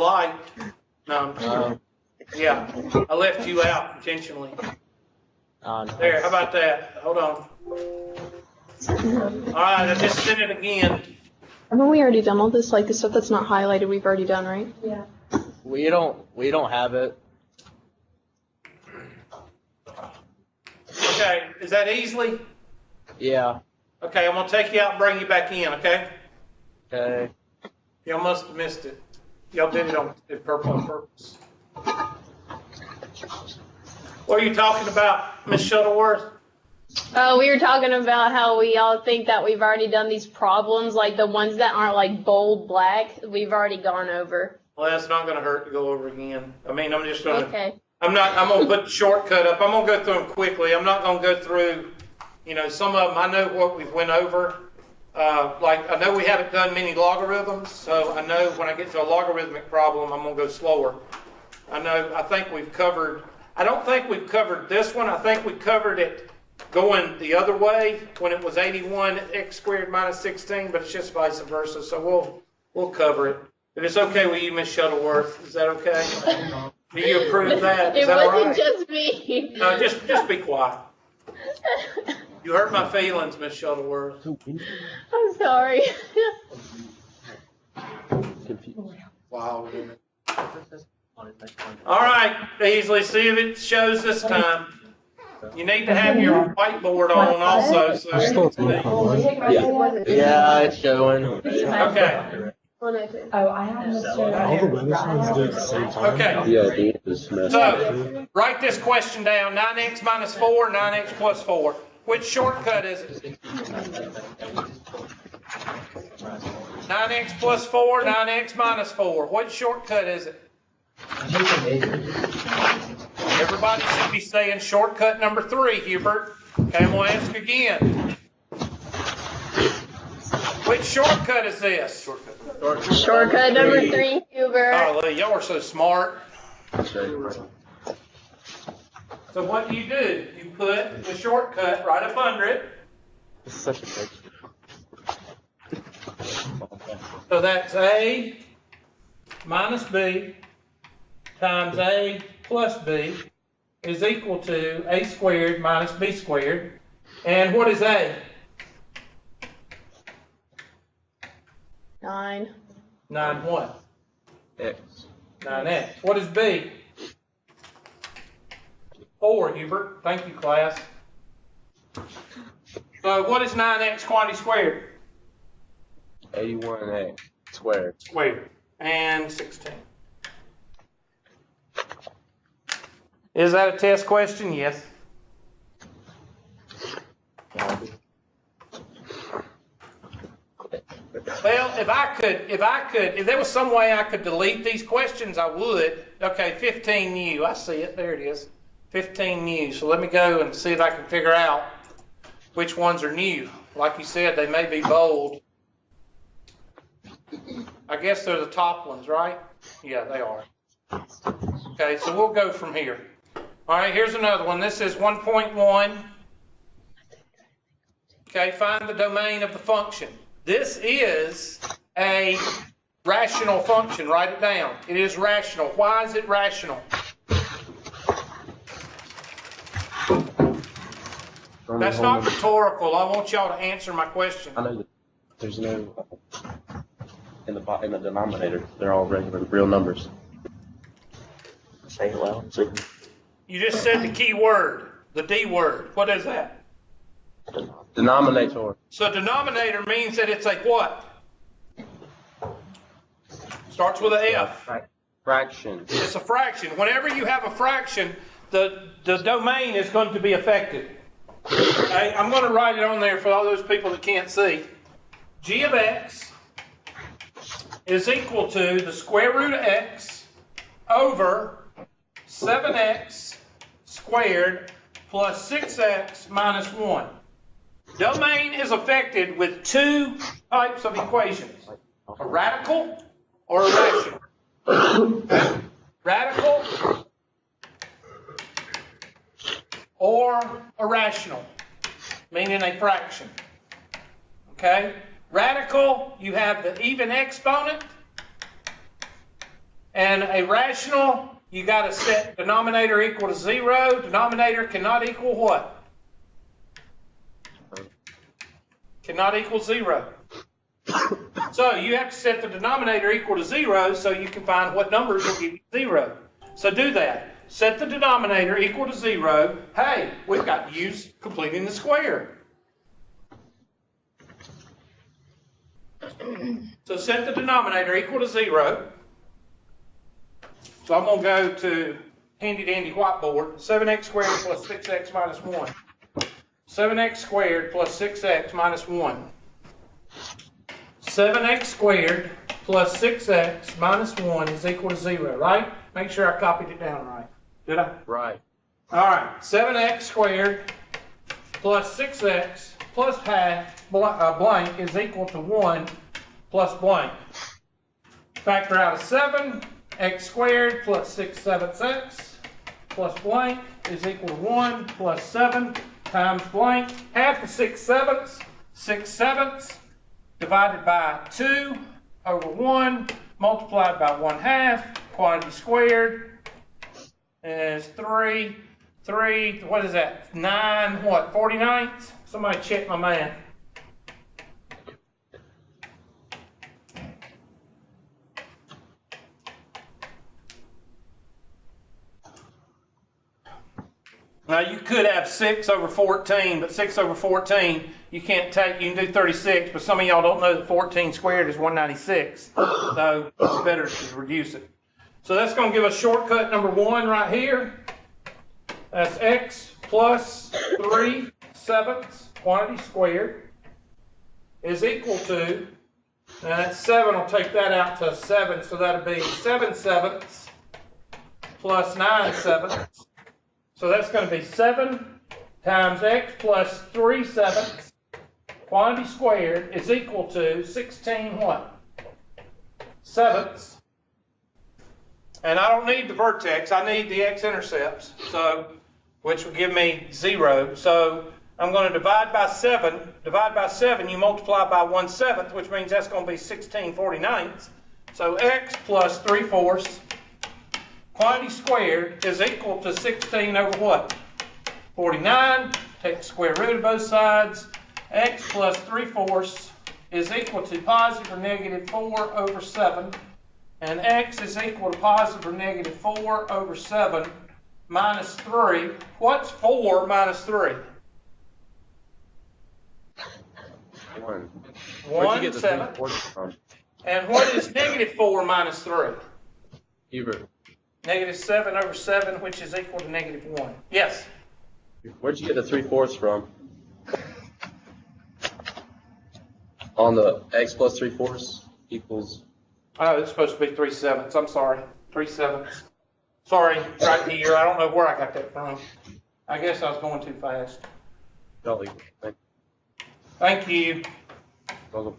light. No. Yeah, I left you out intentionally. There, how about that? Hold on. All right, I just sent it again. Haven't we already done all this? Like the stuff that's not highlighted, we've already done, right? Yeah. We don't have it. Okay, is that easily? Yeah. Okay, I'm gonna take you out and bring you back in, okay? Okay. Y'all must have missed it. Y'all did it on purpose. What are you talking about, Miss Shuttleworth? We were talking about how we all think that we've already done these problems, like the ones that aren't like bold black, we've already gone over. Well, that's not gonna hurt to go over again. I mean, I'm just gonna. Okay. I'm gonna put the shortcut up. I'm gonna go through them quickly. I'm not gonna go through, some of them. I know what we've went over. Like I know we haven't done many logarithms, so I know when I get to a logarithmic problem, I'm gonna go slower. I think we've covered. I don't think we've covered this one. I think we covered it going the other way when it was 81 x squared minus 16, but it's just vice versa. So we'll cover it. If it's okay with you, Miss Shuttleworth, is that okay? Do you approve that? Is It that wasn't all right? just me. No, just be quiet. You hurt my feelings, Miss Shuttleworth. I'm sorry. Wow. All right, Beasley, see if it shows this time. You need to have your whiteboard on also. So Yeah, it's showing. okay. Oh, I have Mr. All the weather signs do it at the same time. Okay. Yeah, dude, this mess. So write this question down: 9x minus 4, 9x plus 4. Which shortcut is it? 9x plus 4, 9x minus 4. What shortcut is it? Everybody should be saying shortcut number 3, Hubert. Okay, I'm going to ask again. Which shortcut is this? Shortcut number 3, Hubert. Oh, y'all are so smart. So what do? You put the shortcut right up under it. It's such a picture. So that's A minus B times A plus B is equal to A squared minus B squared. And what is A? 9. 9 what? X. 9x. What is B? 4, Hubert. Thank you, class. So what is 9x quantity squared? 81x squared. Squared. And 16. Is that a test question? Yes. Well, if there was some way I could delete these questions, I would. Okay, 15 new. I see it. There it is. 15 new. So let me go and see if I can figure out which ones are new. Like you said, they may be bold. I guess they're the top ones, right? Yeah, they are. Okay, so we'll go from here. All right, here's another one. This is 1.1. Okay, find the domain of the function. This is a rational function. Write it down. It is rational. Why is it rational? That's not rhetorical. I want y'all to answer my question. I know that there's no in the denominator. They're all regular, real numbers. Say it loud. See. You just said the key word, the D word. What is that? Denominator. So denominator means that it's a what? Starts with a F. Fraction. It's a fraction. Whenever you have a fraction, the domain is going to be affected. Okay? I'm going to write it on there for all those people that can't see. G of x is equal to the square root of x over 7x squared plus 6x minus 1. Domain is affected with two types of equations, a radical or a rational. Radical or irrational, meaning a fraction. Okay? Radical, you have the even exponent, And a rational, you got to set denominator equal to 0. Denominator cannot equal what? Cannot equal 0. So you have to set the denominator equal to 0 so you can find what numbers will give you 0. So do that. Set the denominator equal to 0. Hey, we've got to use completing the square. So set the denominator equal to 0. So I'm going to go to handy dandy whiteboard. 7x squared plus 6x minus 1. 7x squared plus 6x minus 1. 7x squared plus 6x minus 1 is equal to 0, right? Make sure I copied it down right. Did I? Right. All right. 7x squared plus 6x plus half blank is equal to 1 plus blank. Factor out a 7. X squared plus 6/7 x plus blank is equal to 1 plus 7 times blank. Half of 6/7, 6/7 divided by 2 over 1 multiplied by 1/2. Quantity squared is 3. 3, what is that? 9, what, 49ths? Somebody check my math. Now you could have 6 over 14, but 6 over 14, you can't take, you can do 36, but some of y'all don't know that 14 squared is 196. So it's better to reduce it. So that's going to give us shortcut number 1 right here. That's x plus 3/7 quantity squared is equal to, and that's 7, I'll take that out to 7, so that'll be 7/7 plus 9/7. So that's going to be 7 times x plus 3/7 quantity squared is equal to 16 what? 7ths. And I don't need the vertex, I need the x-intercepts, so, which will give me 0. So I'm going to divide by 7. Divide by 7, you multiply by 1/7, which means that's going to be 16/49. So x plus 3/4 quantity squared is equal to 16 over what? 49. Take the square root of both sides. X plus 3/4 is equal to positive or negative 4 over 7. And x is equal to positive or negative 4 over 7 minus 3. What's 4 minus 3? 1. 1/7. And what is negative 4 minus 3? Hubert, Negative 7 over 7, which is equal to negative 1. Yes? where'd you get the 3/4 from? On the x plus 3/4 equals. Oh, it's supposed to be 3/7. I'm sorry. 3/7. Sorry, right here. I don't know where I got that from. I guess I was going too fast. Golly. Thank you. Welcome.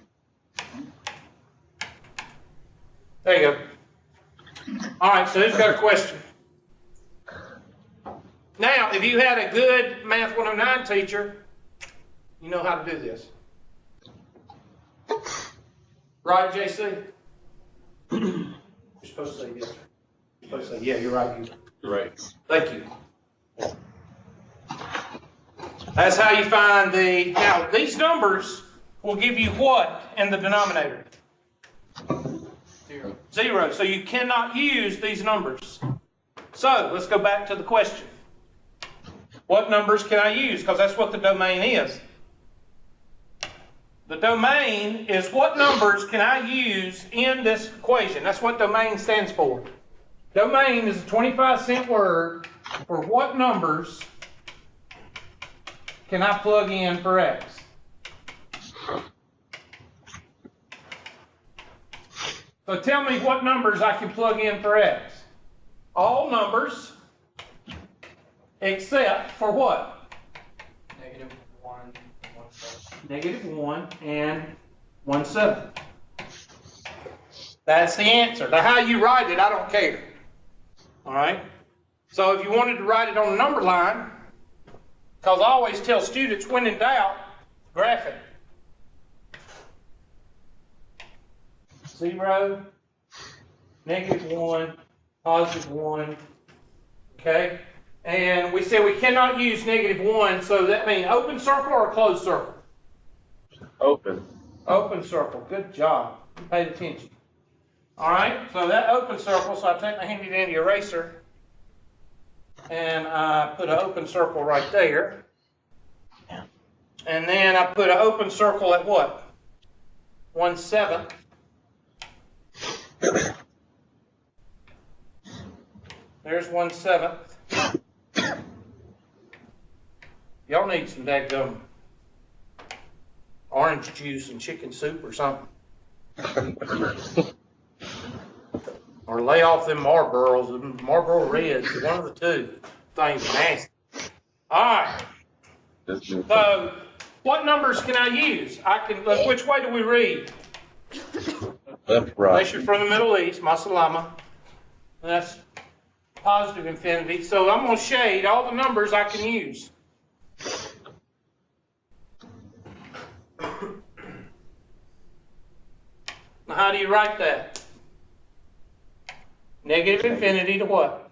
There you go. All right, so who's got a question? Now, if you had a good Math 109 teacher, you know how to do this. Right, JC? You're supposed to say yes. You're supposed to say, yeah, you're right. You're right. Thank you. That's how you find the, now these numbers will give you what in the denominator? 0. So you cannot use these numbers. So let's go back to the question. What numbers can I use? Because that's what the domain is. The domain is what numbers can I use in this equation. That's what domain stands for. Domain is a 25-cent word for what numbers can I plug in for x. So tell me what numbers I can plug in for x. All numbers except for what? Negative 1 and 1/7. That's the answer. Now how you write it, I don't care. All right? So if you wanted to write it on a number line, because I always tell students, when in doubt, graph it. 0, -1, +1, okay? And we said we cannot use -1, so that means open circle or closed circle? Open. Open circle, good job, you paid attention. All right, so that open circle, so I take my handy dandy eraser, and I put an open circle right there. And then I put an open circle at what? 1/7. There's 1/7. Y'all need some dadgum orange juice and chicken soup or something. Or lay off them Marlboros, Marlboro Reds, one of the two. Things nasty. All right. So, what numbers can I use? Which way do we read? Left, right. Unless you're from the Middle East, Masalama. That's positive infinity. So I'm going to shade all the numbers I can use. Now, how do you write that? Negative infinity to what?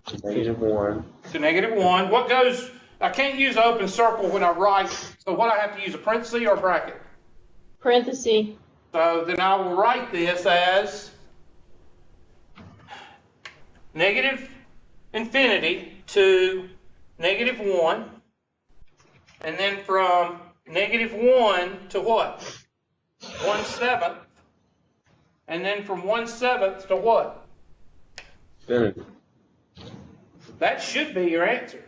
-1. To -1. What goes, I can't use an open circle when I write, so what I have to use, a parenthesis or a bracket? Parenthesis. So then I will write this as negative infinity to -1, and then from -1 to what? 1/7, and then from 1/7 to what? Infinity. That should be your answer.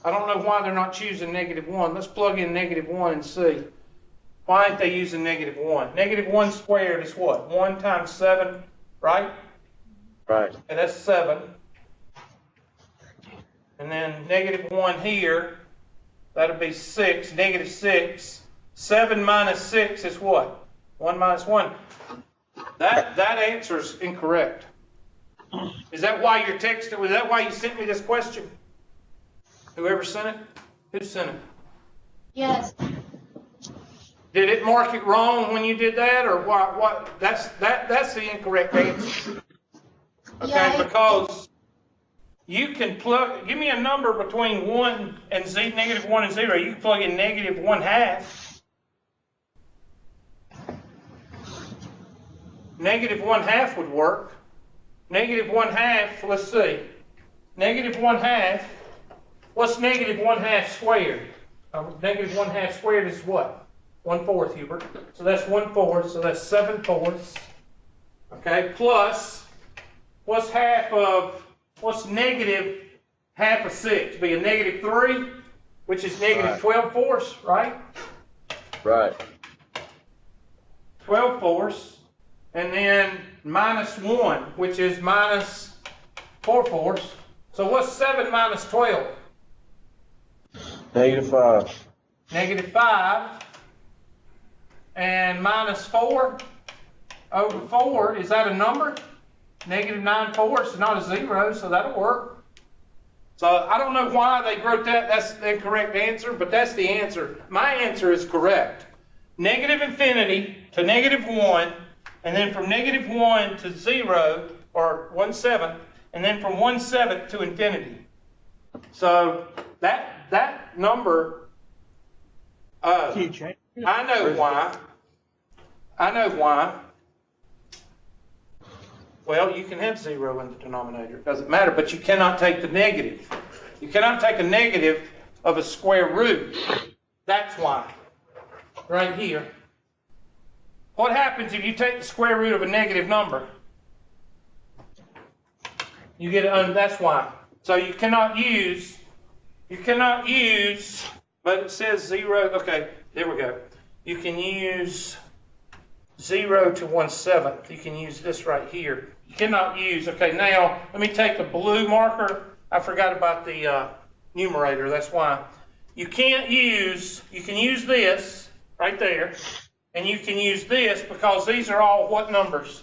I don't know why they're not choosing -1. Let's plug in -1 and see. Why aren't they using -1? -1 squared is what? 1 times 7, right? Right. And that's 7. And then -1 here, that'll be 6, -6. 7 minus 6 is what? 1 minus 1. That answer's incorrect. Is that why you're texting? Was that why you sent me this question? Whoever sent it? Who sent it? Yes. Did it mark it wrong when you did that, or what? That's the incorrect answer. Okay, Yeah, because you can plug. Give me a number between 1 and -1 and 0. You can plug in -1/2. -1/2 would work. -1/2. Let's see. -1/2. What's -1/2 squared? -1/2 squared is what? 1/4, Hubert. So that's 1/4. So that's 7/4. Okay. Plus, what's negative half of 6? Be a -3, which is -12/4, right? Right. 12/4, and then -1, which is -4/4. So what's 7 minus 12? -5. -5. And -4 over 4, is that a number? -9/4 is not a 0, so that'll work. So I don't know why they wrote that. That's the incorrect answer, but that's the answer. My answer is correct. Negative infinity to -1, and then from -1 to 0, or 1/7, and then from 1/7 to infinity. So that number, I know why. I know why. Well, you can have 0 in the denominator. It doesn't matter, but you cannot take the negative. You cannot take a negative of a square root. That's why. Right here. What happens if you take the square root of a negative number? You get that's why. So you cannot use, but it says 0. Okay, there we go. You can use 0 to 1/7. You can use this right here. You cannot use, okay, now let me take the blue marker. I forgot about the numerator, that's why. You can use this right there, and you can use this because these are all what numbers?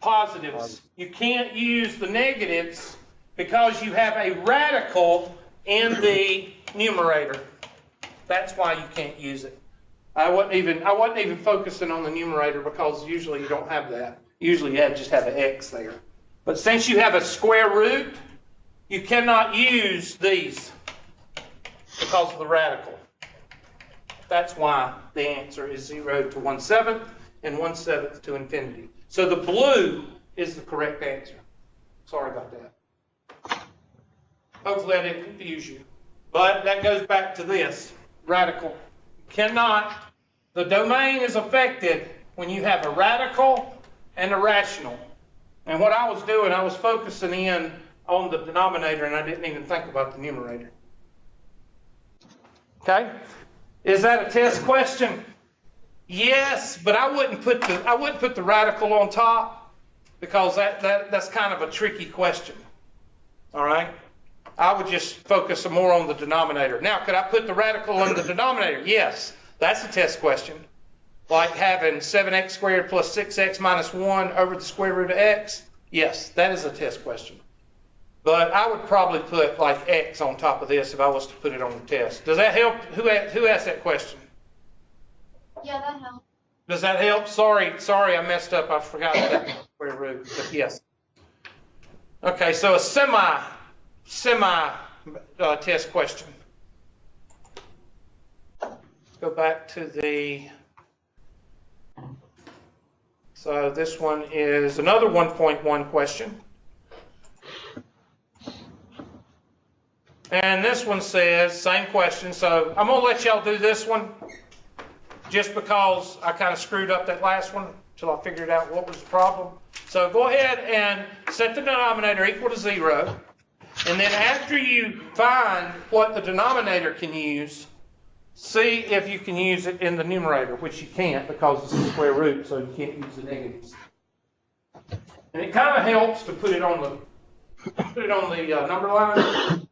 Positives. You can't use the negatives because you have a radical in the numerator. That's why you can't use it. I wasn't even focusing on the numerator because usually you don't have that. Usually you just have an x there. But since you have a square root, you cannot use these because of the radical. That's why the answer is 0 to 1/7 and 1/7 to infinity. So the blue is the correct answer. Sorry about that. Hopefully I didn't confuse you. But that goes back to this, radical. The domain is affected when you have a radical and a rational. And what I was doing, I was focusing in on the denominator and I didn't even think about the numerator. Okay? Is that a test question? Yes, but I wouldn't put the radical on top because that's kind of a tricky question. All right? I would just focus more on the denominator. Now, could I put the radical in the denominator? Yes, that's a test question. Like having 7x squared plus 6x minus 1 over the square root of x? Yes, that is a test question. But I would probably put like x on top of this if I was to put it on the test. Does that help? Who asked that question? Yeah, that helps. Does that help? Sorry, I messed up. I forgot that square root. But yes. Okay, so a semi test question. Go back to so this one is another 1.1 question. And this one says, same question, so I'm going to let y'all do this one just because I kind of screwed up that last one until I figured out what was the problem. So go ahead and set the denominator equal to 0. And then after you find what the denominator can use, see if you can use it in the numerator, which you can't because it's the square root, so you can't use the negatives. And it kind of helps to put it on the number line.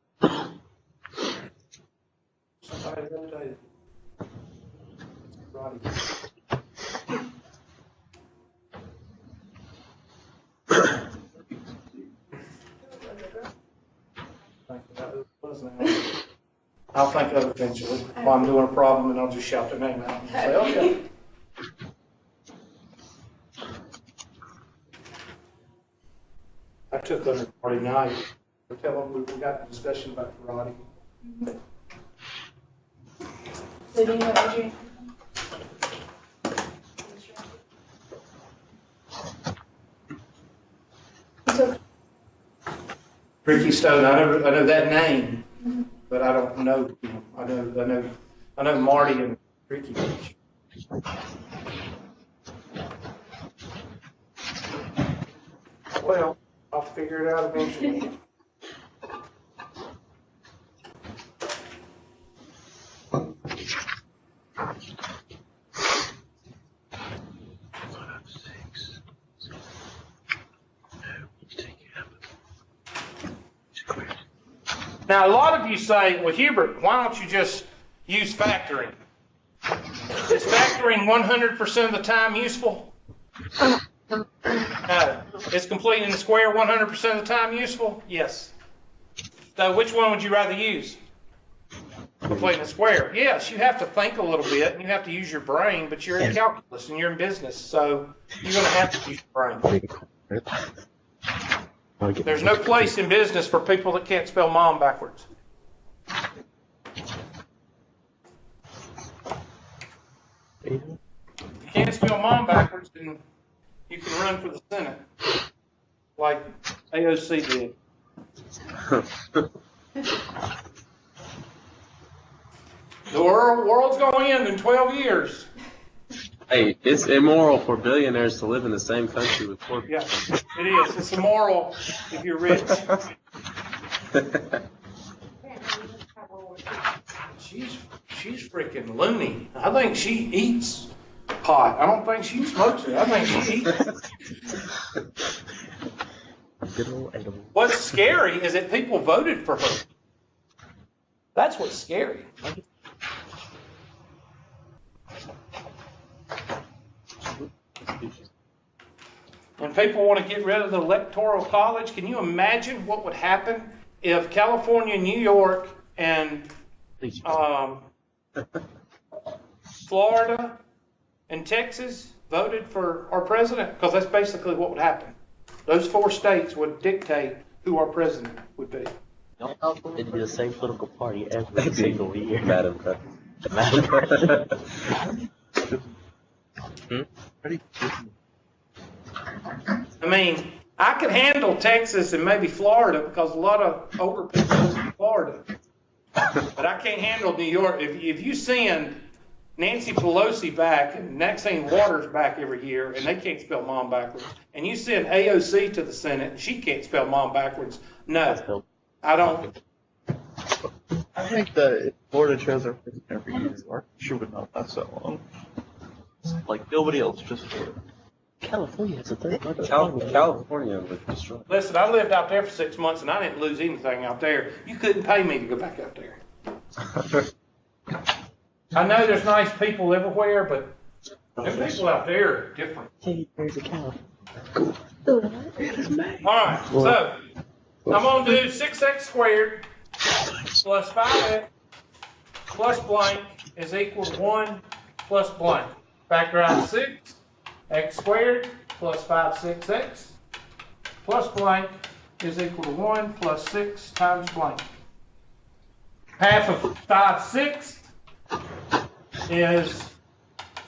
Somebody rotate it. Roddy. I'll think of it eventually while I'm doing a problem, and I'll just shout their name out and say, okay. I took them Friday night to tell them we got the discussion about karate. So do you know Adrian? Ricky Stone, I know that name, but I don't know him. I know Marty and Ricky. Well, I'll figure it out eventually. Now, a lot of you say, well, Hubert, why don't you just use factoring? Is factoring 100% of the time useful? No. Is completing the square 100% of the time useful? Yes. So which one would you rather use? Completing the square. Yes, you have to think a little bit, and you have to use your brain, but you're in calculus, and you're in business, so you're going to have to use your brain. There's no place in business for people that can't spell mom backwards. If you can't spell mom backwards, then you can run for the Senate, like AOC did. The world's going to end in 12 years. Hey, it's immoral for billionaires to live in the same country with poor people. Yeah, it is. It's immoral if you're rich. She's freaking loony. I think she eats pot. I don't think she smokes it. I think she eats it. Good old edible. What's scary is that people voted for her. That's what's scary. And people want to get rid of the Electoral College. Can you imagine what would happen if California, New York, and Florida, and Texas voted for our president? Because that's basically what would happen. Those 4 states would dictate who our president would be. It'd be the same political party every single year. Madam I mean, I could handle Texas and maybe Florida because a lot of older people live in Florida. But I can't handle New York. If you send Nancy Pelosi back and Maxine Waters back every year and they can't spell mom backwards, and you send AOC to the Senate and she can't spell mom backwards, no, I don't. I think that if Florida chose our president every year, our country would not last that long. Like nobody else, just Florida. California has a third largest economy. California was destroyed. Listen, I lived out there for 6 months and I didn't lose anything out there. You couldn't pay me to go back out there. I know there's nice people everywhere, but the people out there are different. Hey, there's a cow. All right, so I'm going to do 6x squared plus 5x plus blank is equal to 1 plus blank. Factorize 6, x squared plus 5/6x plus blank is equal to 1 plus 6 times blank. Half of 5/6 is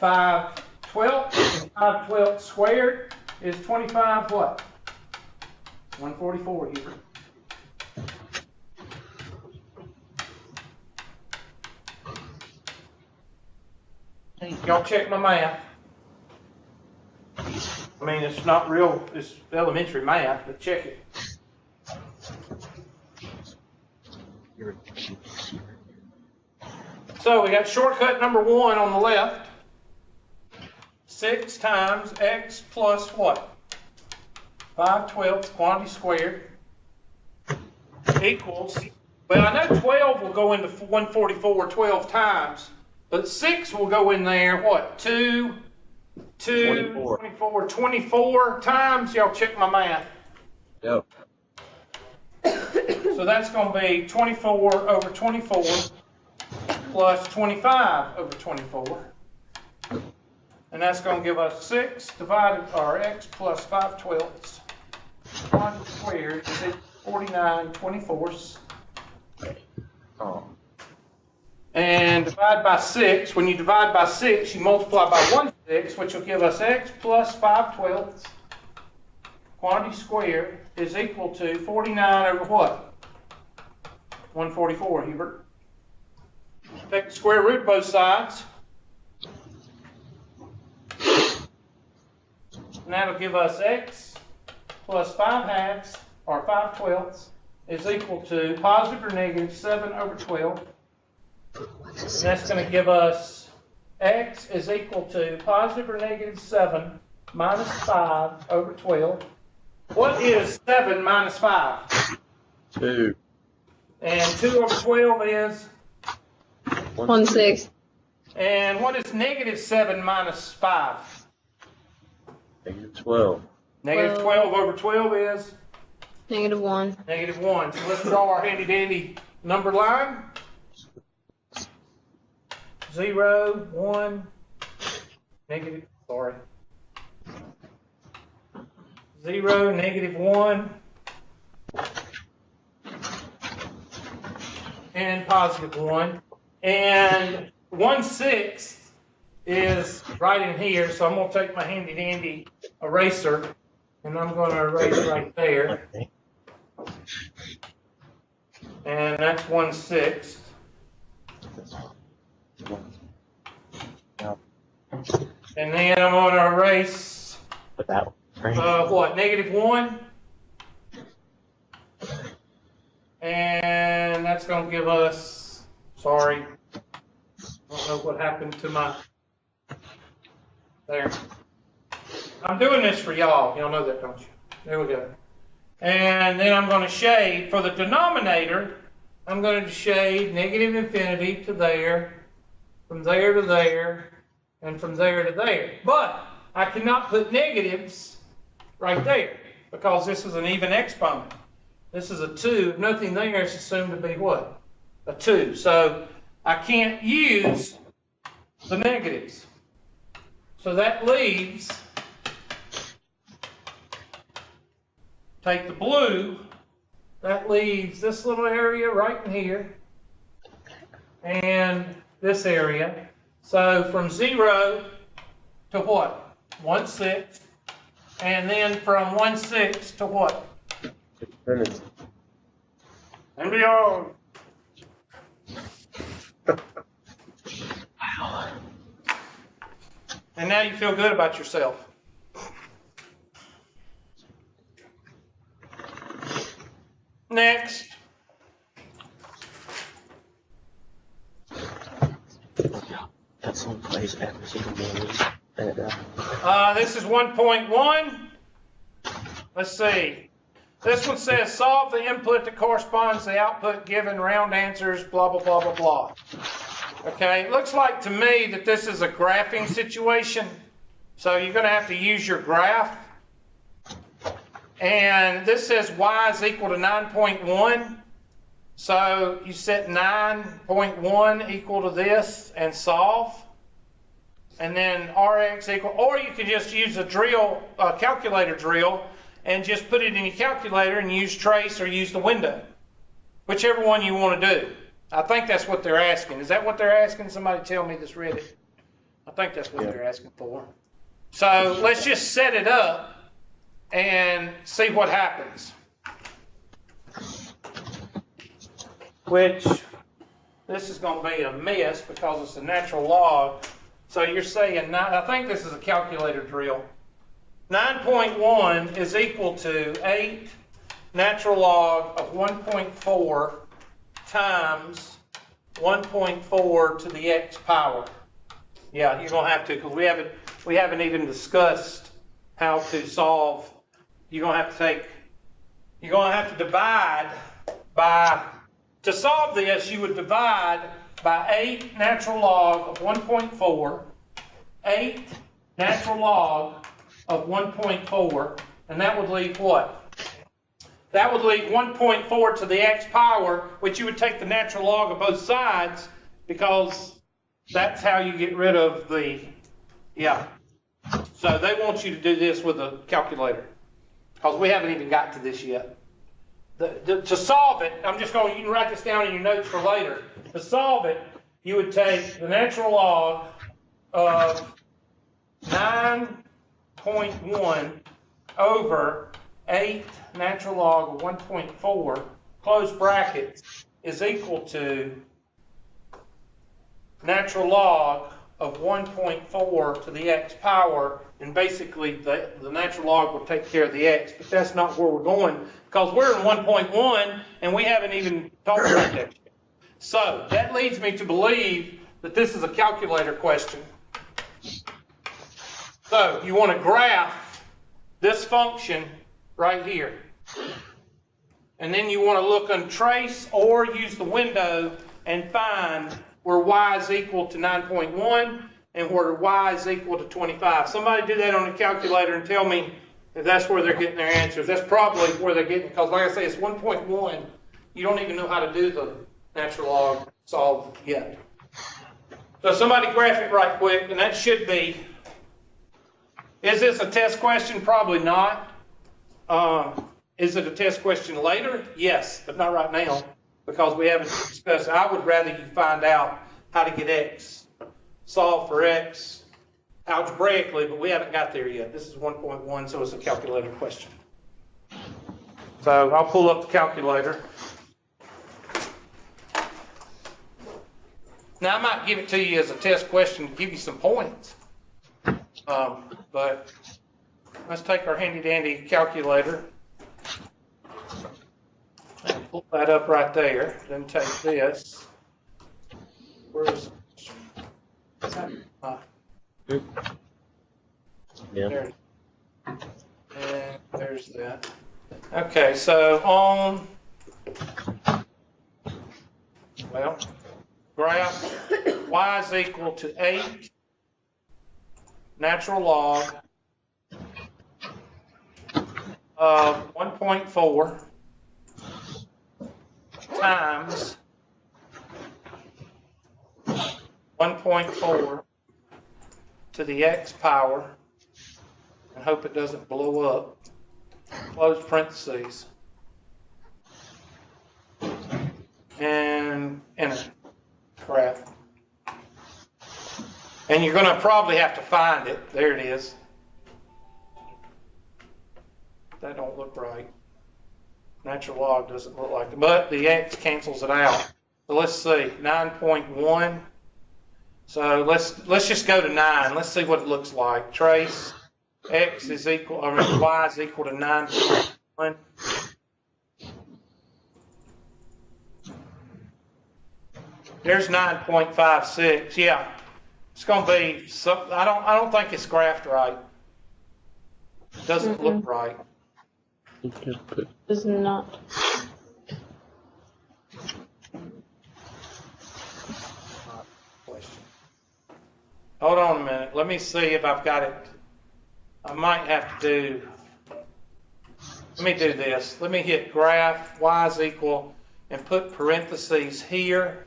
5/12, and 5/12 squared is 25 what? 144 here. Y'all check my math. I mean, it's not real, it's elementary math, but check it. So we got shortcut number 1 on the left. 6 times x plus what? 5/12 quantity squared equals, well, I know 12 will go into 144 12 times, but 6 will go in there, what? 24 times. Y'all check my math. Yep. So that's going to be 24 over 24 plus 25 over 24. And that's going to give us 6 divided, or x plus 5/12 1 squared is equal to 49 24ths. Oh. And divide by 6. When you divide by 6, you multiply by 1/6, which will give us x plus 5/12 quantity squared is equal to 49 over what? 144, Hubert. Take the square root of both sides. And that'll give us x plus 5/2, or 5/12, is equal to positive or negative 7 over 12. And that's going to give us x is equal to positive or negative 7 minus 5 over 12. What is 7 minus 5? 2. And 2 over 12 is? 1/6. And what is negative 7 minus 5? Negative 12. Negative 12 over 12 is? -1. Negative 1. So let's draw our handy dandy number line. 0, 1, negative, sorry. 0, negative 1, and positive 1. And 1/6 is right in here, so I'm going to take my handy dandy eraser and I'm going to erase right there. And that's 1/6. And then I'm going to erase what? Negative 1. And that's going to give us, sorry, I don't know what happened to my, there. I'm doing this for y'all. Y'all know that, don't you? There we go. And then I'm going to shade, for the denominator, I'm going to shade negative infinity to there, from there to there, and from there to there. But I cannot put negatives right there because this is an even exponent. This is a 2. If nothing there, it's assumed to be what? A 2. So I can't use the negatives. So that leaves, take the blue, that leaves this little area right in here and this area. So from 0 to what? 1/6. And then from 1/6 to what? Infinity. And beyond. And now you feel good about yourself. Next. Got some place every single morning. This is 1.1. Let's see. This one says solve the input that corresponds to the output given round answers, blah, blah, blah, blah, blah. Okay, it looks like to me that this is a graphing situation. So you're going to have to use your graph. And this says y is equal to 9.1. So you set 9.1 equal to this and solve. And then Rx equal, or you could just use a drill, calculator drill, and just put it in your calculator and use trace or use the window. Whichever one you want to do. I think that's what they're asking. Is that what they're asking? Somebody tell me that's read it. I think that's what they're asking for. So let's just set it up and see what happens. Which, this is going to be a mess because it's a natural log. So you're saying, I think this is a calculator drill. 9.1 is equal to 8 natural log of 1.4 times 1.4 to the x power. Yeah, you're going to have to, because we haven't even discussed how to solve. You're going to have to divide by, to solve this, you would divide by 8 natural log of 1.4, 8 natural log of 1.4, and that would leave what? That would leave 1.4 to the x power, which you would take the natural log of both sides, because that's how you get rid of the, So they want you to do this with a calculator, because we haven't even got to this yet. To solve it, you can write this down in your notes for later. To solve it, you would take the natural log of 9.1 over 8 natural log of 1.4, close brackets, is equal to natural log of 1.4 to the x power, and basically the natural log will take care of the x, but that's not where we're going, because we're in 1.1 and we haven't even talked about that yet. So that leads me to believe that this is a calculator question. So you want to graph this function right here. And then you want to look on trace or use the window and find where y is equal to 9.1 and where y is equal to 25. Somebody do that on the calculator and tell me if that's where they're getting their answers. That's probably where they're getting it, because like I say, it's 1.1. You don't even know how to do the natural log solve yet. So somebody graph it right quick, and that should be, is this a test question? Probably not. Is it a test question later? Yes, but not right now, because we haven't discussed it. I would rather you find out how to get x, solve for x algebraically, but we haven't got there yet. This is 1.1, so it's a calculator question. So I'll pull up the calculator. Now, I might give it to you as a test question to give you some points. But let's take our handy-dandy calculator. And pull that up right there. Then take this. Where is that? There. And there's that. Okay, so on, graph y is equal to 8 natural log of 1.4 times 1.4 to the x power, and hope it doesn't blow up, close parentheses, and enter. Crap. And you're going to probably have to find it. There it is. That don't look right. Natural log doesn't look like it, but the x cancels it out. So let's see, 9.1. So let's just go to 9. Let's see what it looks like. Trace x is equal, or y is equal to 9.1. There's 9.56. Yeah, it's going to be. I don't think it's graphed right. It doesn't look right. Does not. Hold on a minute. Let me see if I've got it. I might have to do. Let me do this. Let me hit graph y is equal and put parentheses here.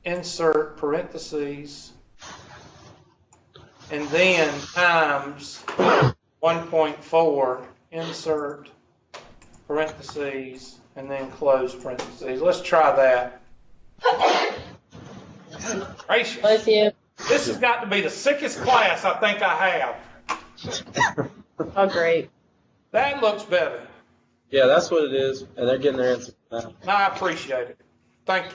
Insert parentheses, and then times 1.4, insert parentheses, and then close parentheses. Let's try that. Gracious. Bless you. This has got to be the sickest class I think I have. Oh, great. That looks better. Yeah, that's what it is, and they're getting their answer now. I appreciate it. Thank you.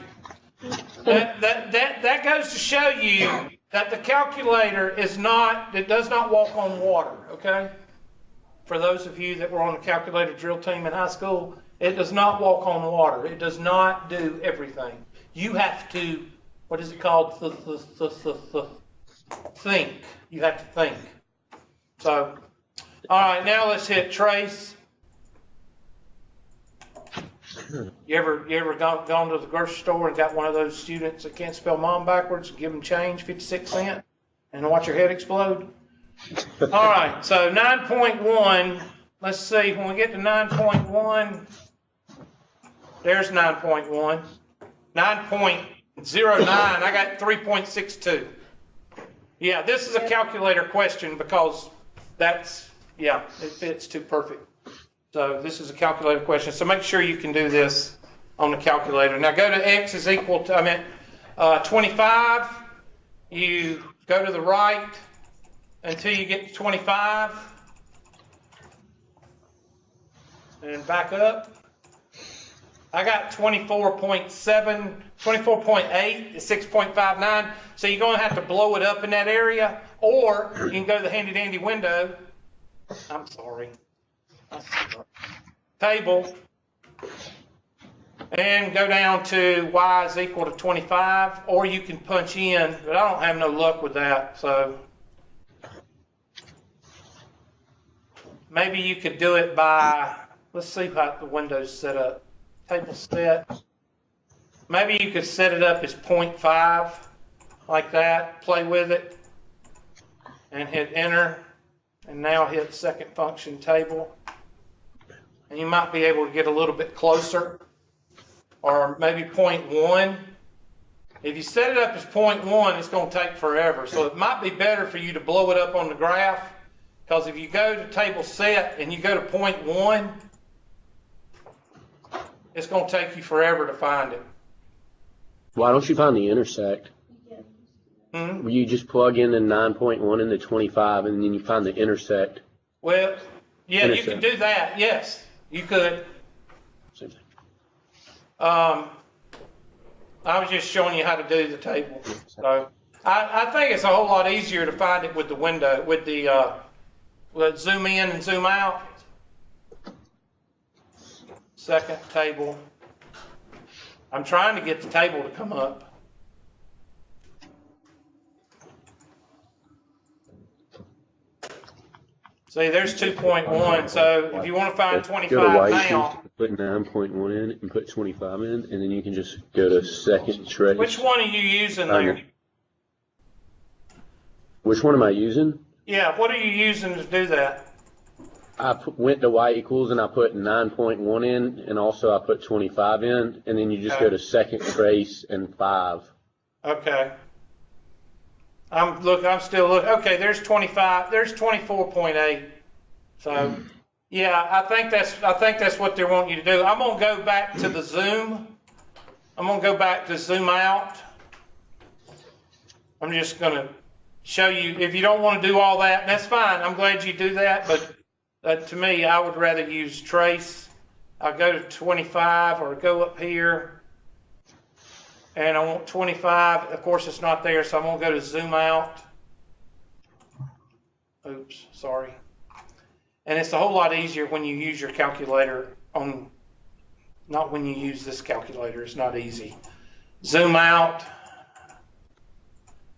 That goes to show you that the calculator is not, it does not walk on water, okay? For those of you that were on the calculator drill team in high school, it does not walk on water. It does not do everything. You have to, what is it called? Think. You have to think. So, all right, now let's hit trace. You ever gone to the grocery store and got one of those students that can't spell mom backwards and give them change, 56 cents, and watch your head explode? All right, so 9.1, let's see, when we get to 9.1, there's 9.1. 9.09, I got 3.62. Yeah, this is a calculator question because that's, yeah, it fits too perfect. So this is a calculator question. So make sure you can do this on the calculator. Now go to x is equal to, 25. You go to the right until you get to 25. And back up. I got 24.7, 24.8 is 6.59. So you're going to have to blow it up in that area. Or you can go to the handy dandy window. I'm sorry. Table, and go down to y is equal to 25, or you can punch in, but I don't have no luck with that, so maybe you could do it by, let's see how the window's set up. Table set. Maybe you could set it up as 0.5, like that, play with it, and hit enter, and now hit second function table. And you might be able to get a little bit closer, or maybe 0.1. If you set it up as 0.1, it's going to take forever. So it might be better for you to blow it up on the graph, because if you go to table set and you go to 0.1, it's going to take you forever to find it. Why don't you find the intersect? Where you just plug in the 9.1 into 25, and then you find the intersect. Well, yeah, you can do that. Yes, you could. Same thing. I was just showing you how to do the table. So I think it's a whole lot easier to find it with the window, with the zoom in and zoom out. Second table. I'm trying to get the table to come up. See, there's 2.1. So if you want to find 25 now. Put 9.1 in and put 25 in, and then you can just go to second trace. Which one are you using there? Which one am I using? Yeah, what are you using to do that? I went to y equals and I put 9.1 in, and also I put 25 in, and then you just go to second trace and 5. Okay. I'm still looking. Okay, there's 25. There's 24.8. So, yeah, I think that's what they're wanting you to do. I'm gonna go back to the zoom. I'm gonna go back to zoom out. I'm just gonna show you. If you don't want to do all that, that's fine. I'm glad you do that, but to me, I would rather use trace. I'll go to 25 or go up here, and I want 25. Of course, it's not there, so I'm gonna go to zoom out. Oops, sorry. And it's a whole lot easier when you use your calculator on, not when you use this calculator. It's not easy. Zoom out.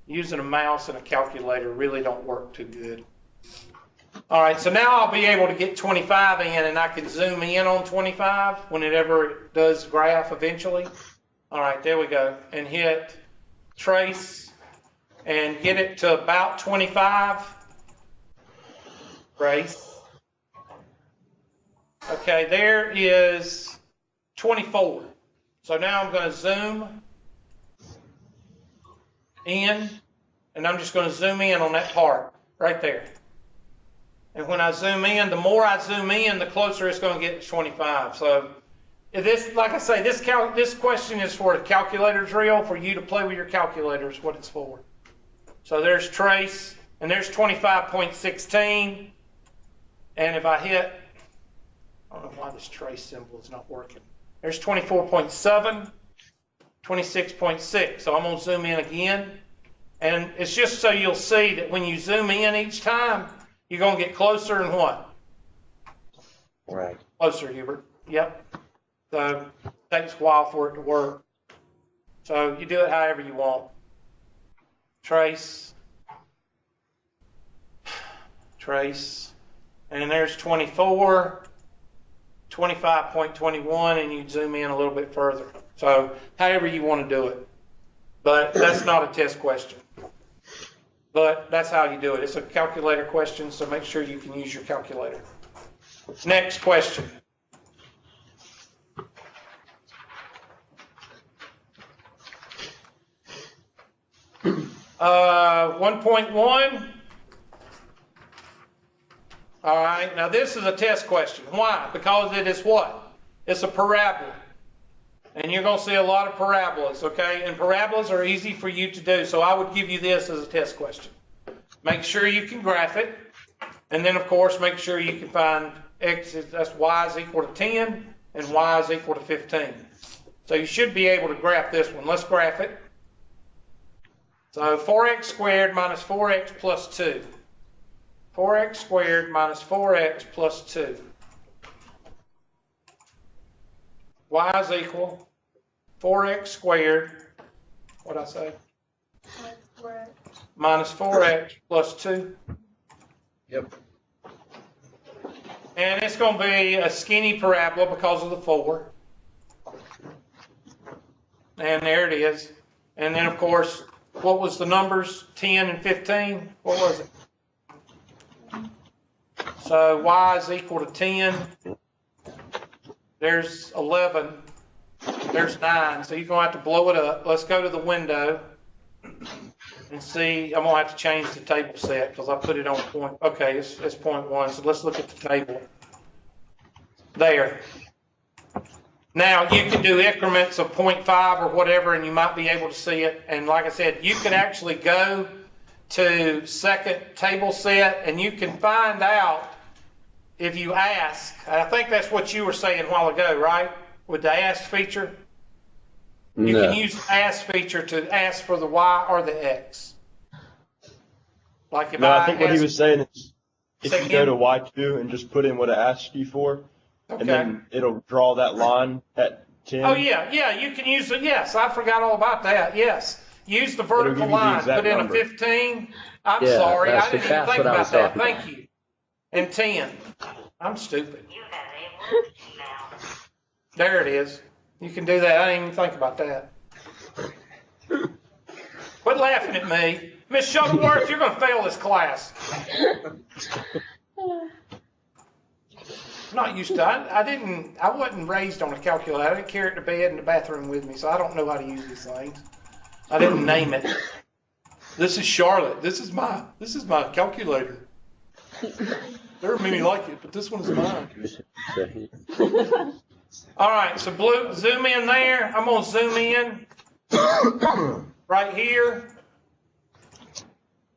Using a mouse and a calculator really don't work too good. All right, so now I'll be able to get 25 in, and I can zoom in on 25 whenever it does graph eventually. All right, there we go. And hit trace and get it to about 25. Trace. Okay, there is 24. So now I'm going to zoom in, and I'm just going to zoom in on that part right there. And when I zoom in, the more I zoom in, the closer it's going to get to 25. So this, like I say, this question is for a calculator drill, for you to play with your calculator is what it's for. So there's trace, and there's 25.16. And if I hit, I don't know why this trace symbol is not working. There's 24.7, 26.6. So I'm going to zoom in again. And it's just so you'll see that when you zoom in each time, you're going to get closer and what? Right. Closer, Hubert. Yep. So it takes a while for it to work. So you do it however you want. Trace. Trace. And there's 24. 25.21, and you zoom in a little bit further. So however you want to do it. But that's not a test question. But that's how you do it. It's a calculator question, so make sure you can use your calculator. Next question. Uh, 1.1. All right, now this is a test question. Why? Because it is what? It's a parabola. And you're going to see a lot of parabolas, okay? And parabolas are easy for you to do, so I would give you this as a test question. Make sure you can graph it, and then, of course, make sure you can find x, that's y is equal to 10, and y is equal to 15. So you should be able to graph this one. Let's graph it. So 4x squared minus 4x plus 2. 4x squared minus 4x plus 2. Y is equal 4x squared, what'd I say? Minus 4x plus 2. Yep. And it's going to be a skinny parabola because of the 4. And there it is. And then, of course, what was the numbers? 10 and 15? What was it? So y is equal to 10. There's 11. There's 9. So you're going to have to blow it up. Let's go to the window and see. I'm going to have to change the table set because I put it on point. Okay, it's 0.1. So let's look at the table. There. Now you can do increments of 0.5 or whatever, and you might be able to see it. And like I said, you can actually go to second table set, and you can find out if you ask. I think that's what you were saying a while ago, right? With the ask feature. You can use the ask feature to ask for the y or the x. Like if I think what he was saying is if you go to Y2 and just put in what it asked you for, okay, and then it'll draw that line at 10. Oh, yeah, you can use it. Yes, I forgot all about that. Yes. Use the vertical line. Put in a 15. I'm sorry. I didn't even think about that. Thank you. And 10. I'm stupid. There it is. You can do that. I didn't even think about that. Quit laughing at me. Miss Shuttleworth, you're going to fail this class. I'm not used to I wasn't raised on a calculator. I didn't carry it to bed in the bathroom with me, so I don't know how to use these things. I didn't name it. This is Charlotte. This is my calculator. There are many like it, but this one's mine. All right, so blue, zoom in there. I'm gonna zoom in right here.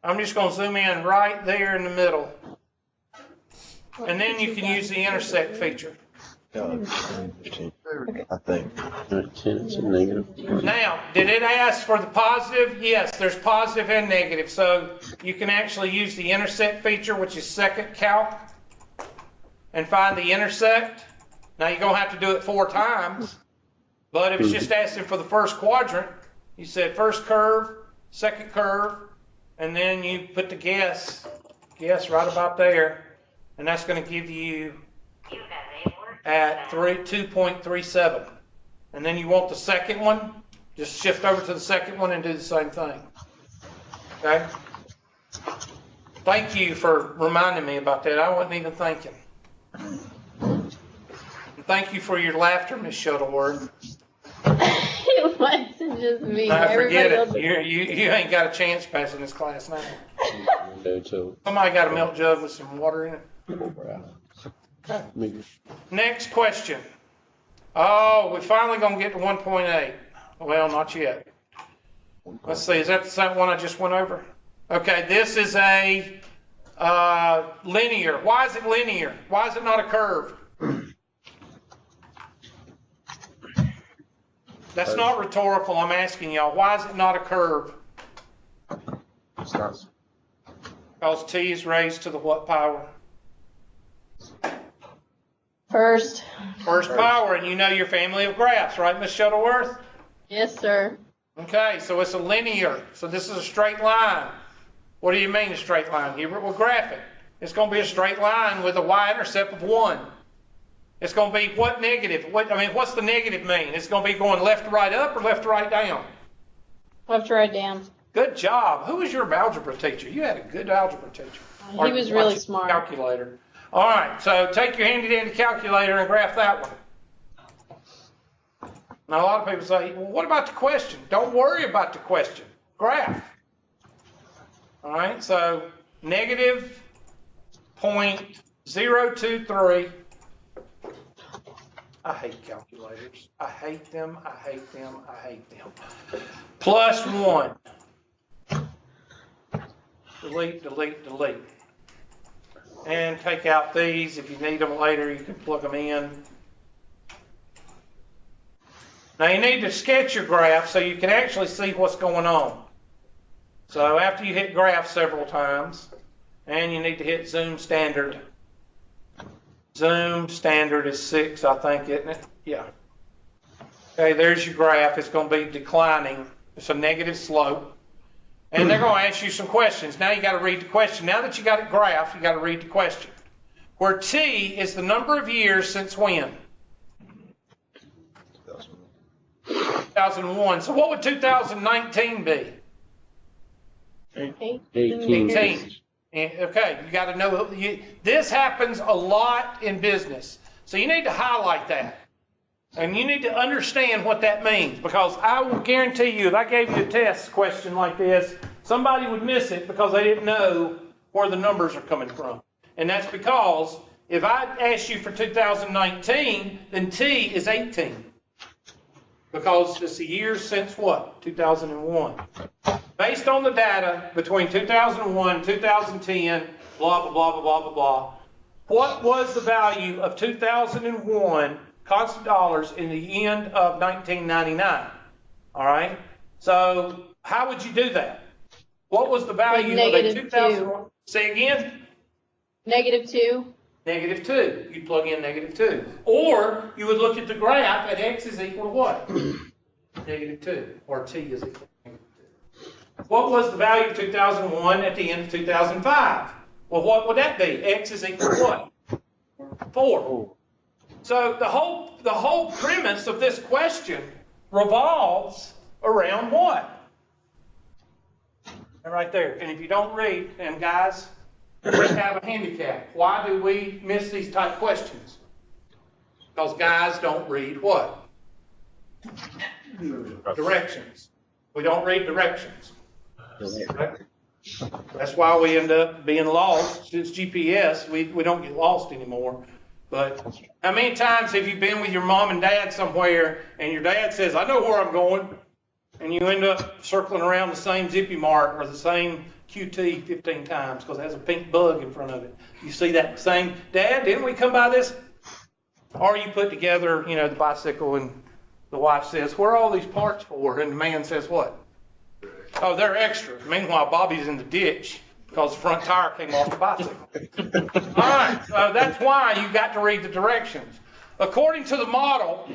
I'm just gonna zoom in right there in the middle. And then you can use the intersect feature. I think. Now, did it ask for the positive? Yes, there's positive and negative. So you can actually use the intersect feature, which is second calc, and find the intersect. Now you're going to have to do it 4 times, but if it's just asking for the first quadrant, you said first curve, second curve, and then you put the guess right about there, and that's going to give you at 2.37. And then you want the second one, just shift over to the second one and do the same thing. Okay? Thank you for reminding me about that. I wasn't even thinking. And thank you for your laughter, Miss Shuttleworth. It wasn't just me. I forget Everybody it. else. You ain't got a chance passing this class now. Somebody got a milk jug with some water in it. Okay. Next question. Oh, we're finally going to get to 1.8. Well, not yet. Let's see. Is that the same one I just went over? Okay, this is a linear. Why is it linear? Why is it not a curve? That's not rhetorical. I'm asking y'all. Why is it not a curve? It's not. Because t is raised to the what power? First. First power, and you know your family of graphs, right, Miss Shuttleworth? Yes, sir. Okay, so it's a linear. So this is a straight line. What do you mean a straight line? Hubert, we'll graph it. It's going to be a straight line with a y-intercept of 1. It's going to be what negative? What's the negative mean? It's going to be going left to right up or left to right down? Left to right down. Good job. Who was your algebra teacher? You had a good algebra teacher. He was really smart. Calculator. All right, so take your handy-dandy calculator and graph that one. Now, a lot of people say, well, what about the question? Don't worry about the question. Graph. All right, so negative 0.023. I hate calculators. I hate them. I hate them. I hate them. Plus 1. Delete, delete, delete. And take out these. If you need them later, you can plug them in. Now you need to sketch your graph so you can actually see what's going on. So after you hit graph several times, and you need to hit zoom standard. Zoom standard is 6, I think, isn't it? Yeah. Okay, there's your graph. It's going to be declining. It's a negative slope. And they're going to ask you some questions. Now you got to read the question. Now that you got it graphed, you got to read the question. Where t is the number of years since when? 2001. So what would 2019 be? 18. 18. Okay, you got to know. This happens a lot in business. So you need to highlight that. And you need to understand what that means, because I will guarantee you, if I gave you a test question like this, somebody would miss it because they didn't know where the numbers are coming from. And that's because if I asked you for 2019, then T is 18. Because it's the years since what? 2001. Based on the data between 2001 and 2010, blah, blah, blah, blah, blah, blah, blah. What was the value of 2001 constant dollars in the end of 1999? All right. So how would you do that? What was the value of a 2001? Say again? -2. -2. You'd plug in -2. Or you would look at the graph at x is equal to what? -2. Or t is equal to -2. What was the value of 2001 at the end of 2005? Well, what would that be? X is equal to what? 4. So the whole premise of this question revolves around what? Right there. And if you don't read, and guys, we have a handicap. Why do we miss these type questions? Because guys don't read what? Directions. We don't read directions. That's why we end up being lost. Since GPS, we don't get lost anymore. But how many times have you been with your mom and dad somewhere and your dad says, I know where I'm going, and you end up circling around the same Zippy Mart or the same QT 15 times because it has a pink bug in front of it. You see that same, Dad, didn't we come by this? Or you put together, you know, the bicycle and the wife says, where are all these parts for? And the man says what? Oh, they're extra. Meanwhile, Bobby's in the ditch because the front tire came off the bicycle. All right, so that's why you got to read the directions. According to the model,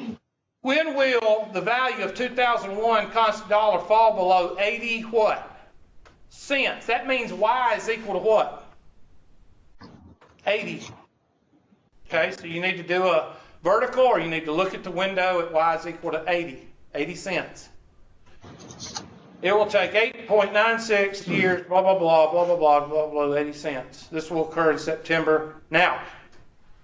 when will the value of 2001 constant dollar fall below 80 what? Cents. That means y is equal to what? 80. Okay, so you need to do a vertical or you need to look at the window at y is equal to 80 cents. It will take 8.96 years, blah, blah, blah, blah, blah, blah, blah, blah, 80 cents. This will occur in September. Now,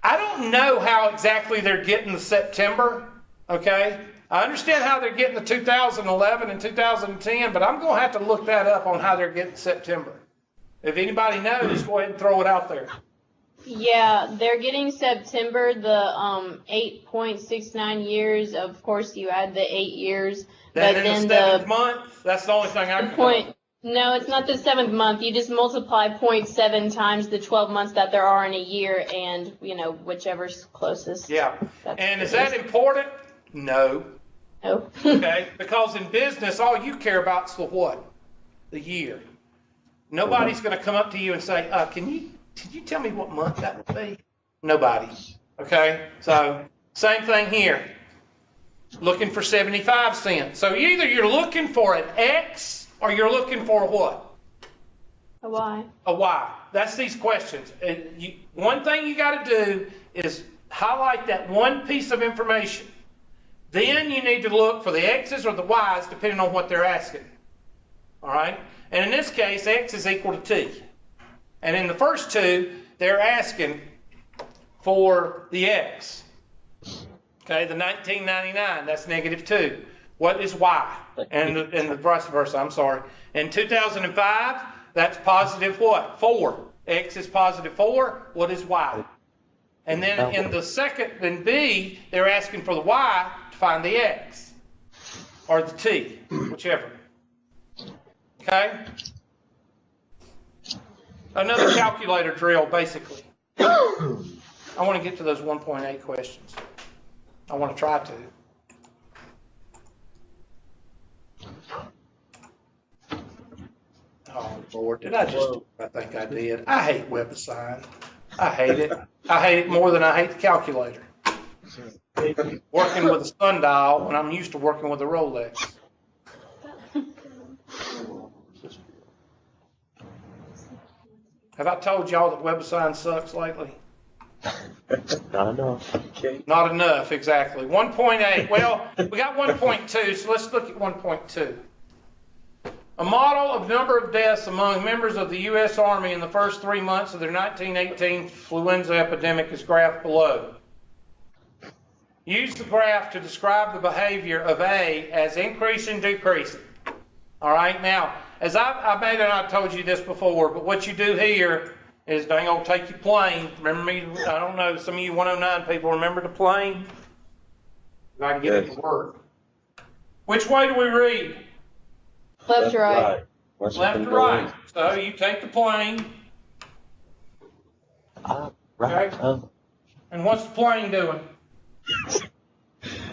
I don't know how exactly they're getting the September, okay? I understand how they're getting the 2011 and 2010, but I'm going to have to look that up on how they're getting September. If anybody knows, go ahead and throw it out there. Yeah, they're getting September, the 8.69 years. Of course, you add the 8 years. Then but in then the 7th month, that's the only thing I can point. No, it's not the 7th month. You just multiply 0.7 times the 12 months that there are in a year, and you know whichever's closest. Yeah. And is that important? No. No. Okay, because in business, all you care about is the what? The year. Nobody's going to come up to you and say, can you tell me what month that would be? Nobody. Okay, so same thing here. Looking for 75 cents. So either you're looking for an X or you're looking for a what? A Y. A Y. That's these questions. One thing you got to do is highlight that one piece of information. Then you need to look for the X's or the Y's depending on what they're asking. All right? And in this case, X is equal to T. And in the first two, they're asking for the X. Okay, the 1999, that's -2. What is Y? And the vice versa, I'm sorry. In 2005, that's positive what? 4. X is positive 4. What is Y? And then in the second, in B, they're asking for the Y to find the X. Or the T, whichever. Okay? Another calculator drill, basically. I want to get to those 1.8 questions. I want to try to. Oh, Lord, did I just do what I think I did? I hate WebAssign. I hate it. I hate it more than I hate the calculator. Working with a sundial when I'm used to working with a Rolex. Have I told y'all that WebAssign sucks lately? Not enough. Okay. Not enough, exactly. 1.8. Well, we got 1.2, so let's look at 1.2. A model of number of deaths among members of the U.S. Army in the first 3 months of their 1918 influenza epidemic is graphed below. Use the graph to describe the behavior of A as increasing, decreasing. All right, now, as I may have not told you this before, but what you do here is dang old take your plane. Remember me, I don't know, some of you 109 people remember the plane? If I can get it to work. Which way do we read? Left to right. Left to right. So you take the plane. Right. Okay. And what's the plane doing?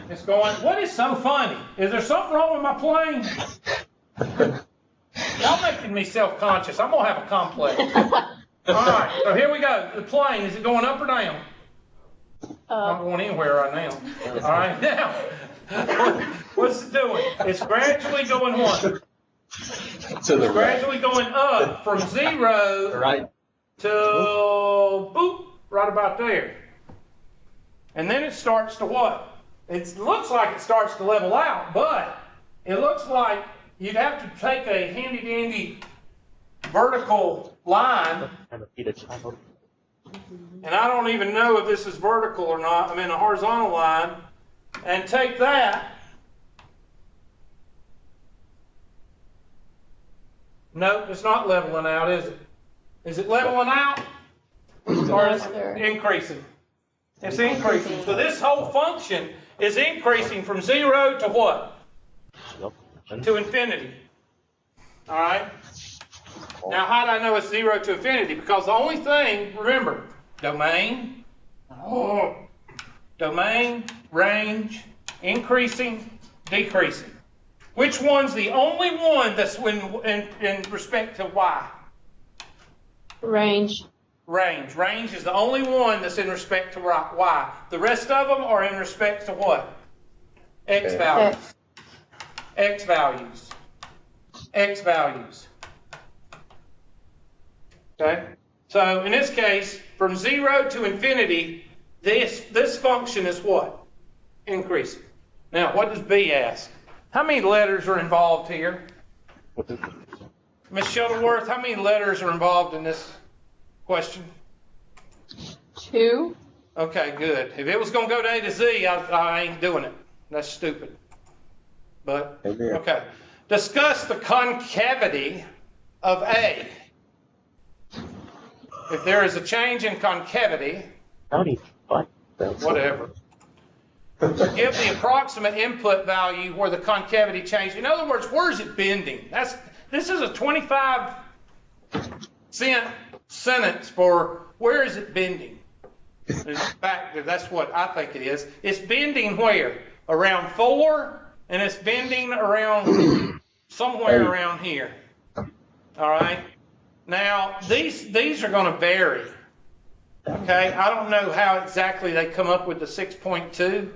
It's going, what is so funny? Is there something wrong with my plane? Y'all making me self-conscious. I'm going to have a complex. All right, so here we go. The plane, is it going up or down? I'm going anywhere right now. All right, now, what's it doing? It's gradually going what? It's gradually going up from 0 to boop, right about there. And then it starts to what? It looks like it starts to level out, but it looks like you'd have to take a handy-dandy vertical line, and I don't even know if this is vertical or not, I mean a horizontal line, and take that, No, it's not leveling out, is it? Is it leveling out? Or No, is sir. it increasing? It's increasing. So this whole function is increasing from 0 to what? To infinity. All right? Now, how do I know it's 0 to infinity? Because the only thing, remember, domain, range, increasing, decreasing. Which one's the only one that's in respect to y? Range. Range. Range is the only one that's in respect to y. The rest of them are in respect to what? X values. X values. X values. Okay? So in this case, from 0 to infinity, this function is what? Increasing. Now, what does B ask? How many letters are involved here? Ms. Shuttleworth, how many letters are involved in this question? 2. Okay, good. If it was going to go to A to Z, I ain't doing it. That's stupid. But, okay. Discuss the concavity of A. If there is a change in concavity, whatever. Give the approximate input value where the concavity changed. In other words, where is it bending? This is a 25-cent sentence for where is it bending? In fact, that's what I think it is. It's bending where? Around 4, and it's bending around somewhere around here. All right? Now, these are going to vary. Okay? I don't know how exactly they come up with the 6.2.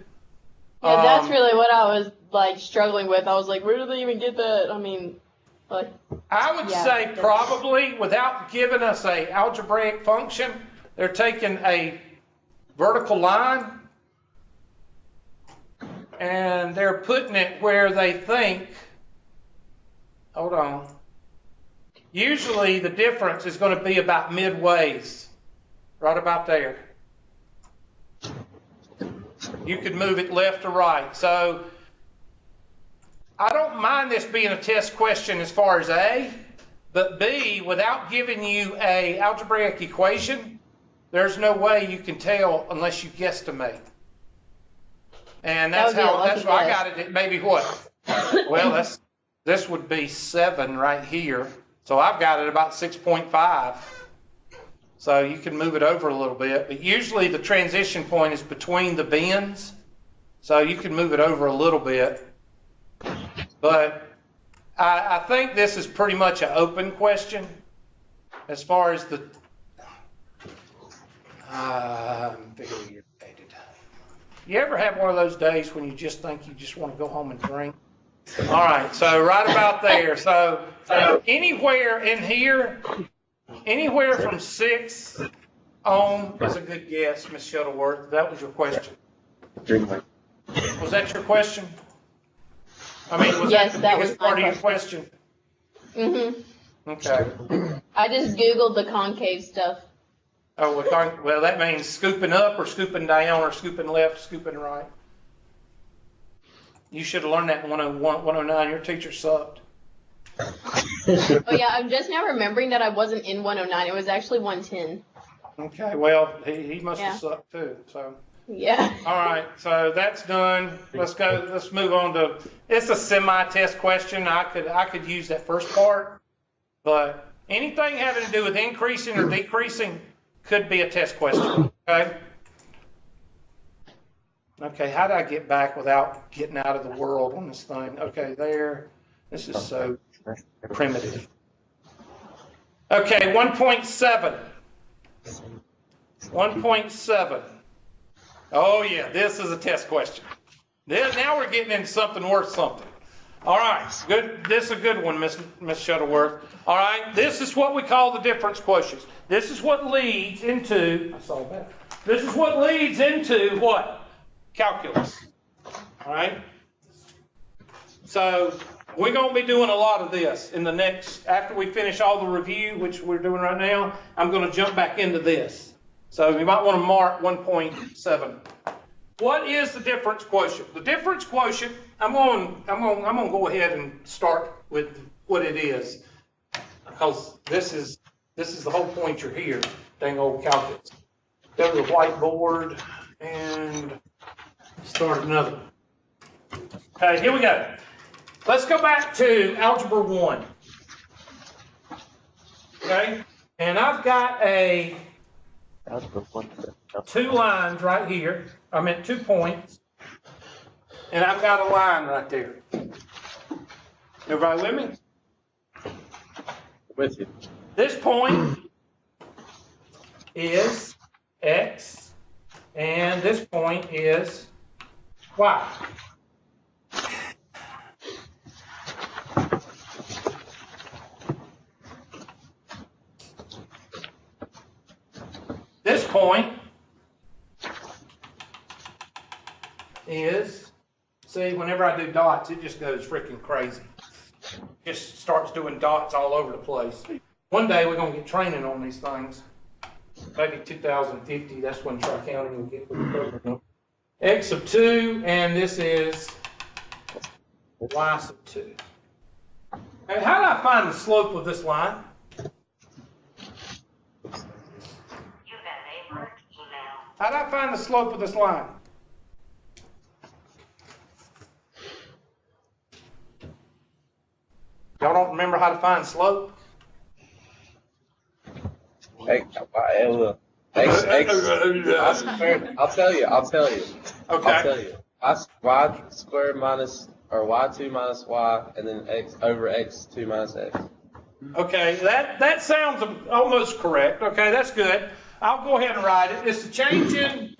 Yeah, that's really what I was like struggling with. I was like, where do they even get that? I mean, like. I would say probably without giving us a algebraic function, they're taking a vertical line and they're putting it where they think. Hold on. Usually the difference is going to be about midways, right about there. You could move it left or right. So I don't mind this being a test question as far as A, but B, without giving you a algebraic equation, there's no way you can tell unless you guesstimate. And that's why I got it at maybe what? Well, this would be 7 right here. So I've got it about 6.5. So you can move it over a little bit, but usually the transition point is between the bends, so you can move it over a little bit. But I think this is pretty much an open question as far as the I'm very irritated. You ever have one of those days when you just think you just want to go home and drink? All right, so right about there. So anywhere in here, anywhere from 6 ohm is a good guess, Ms. Shuttleworth. That was your question. Was that your question? I mean, was that the biggest part of your question? Mm-hmm. Okay. I just Googled the concave stuff. Oh, well, that means scooping up or scooping down or scooping left, scooping right. You should have learned that in 101, 109. Your teacher sucked. Oh, yeah, I'm just now remembering that I wasn't in 109. It was actually 110. Okay, well, he must have sucked too, so. Yeah. All right, so that's done. Let's move on to, it's a semi-test question. I could use that first part, but anything having to do with increasing or decreasing could be a test question, okay? Okay, how did I get back without getting out of the world on this thing? Okay, there. This is so primitive. Okay, 1.7. 1.7. Oh, yeah, this is a test question. Now we're getting into something worth something. All right, good. This is a good one, Miss Shuttleworth. All right, this is what we call the difference quotient. This is what leads into, I saw that. This is what leads into what? Calculus. All right? So we're going to be doing a lot of this in the next, after we finish all the review, which we're doing right now, I'm going to jump back into this. So you might want to mark 1.7. What is the difference quotient? The difference quotient, I'm going to go ahead and start with what it is. because this is the whole point you're here, dang old calculus. Go to the whiteboard and start another. Okay, here we go. Let's go back to Algebra 1. Okay, and I've got a two lines right here. I meant 2 points. And I've got a line right there. Everybody with me? With you. This point is X, and this point is Y. This point is, see, whenever I do dots, it just goes freaking crazy. Just starts doing dots all over the place. One day we're going to get training on these things. Maybe 2050, that's when tri-counting will get with the program. X of 2, and this is Y sub 2. And how do I find the slope of this line? How do I find the slope of this line? Y'all don't remember how to find slope? X. I'll tell you. Okay. Y squared minus, or Y2 minus Y, and then X over X2 minus X. Okay, that sounds almost correct. Okay, that's good. I'll go ahead and write it. It's the change in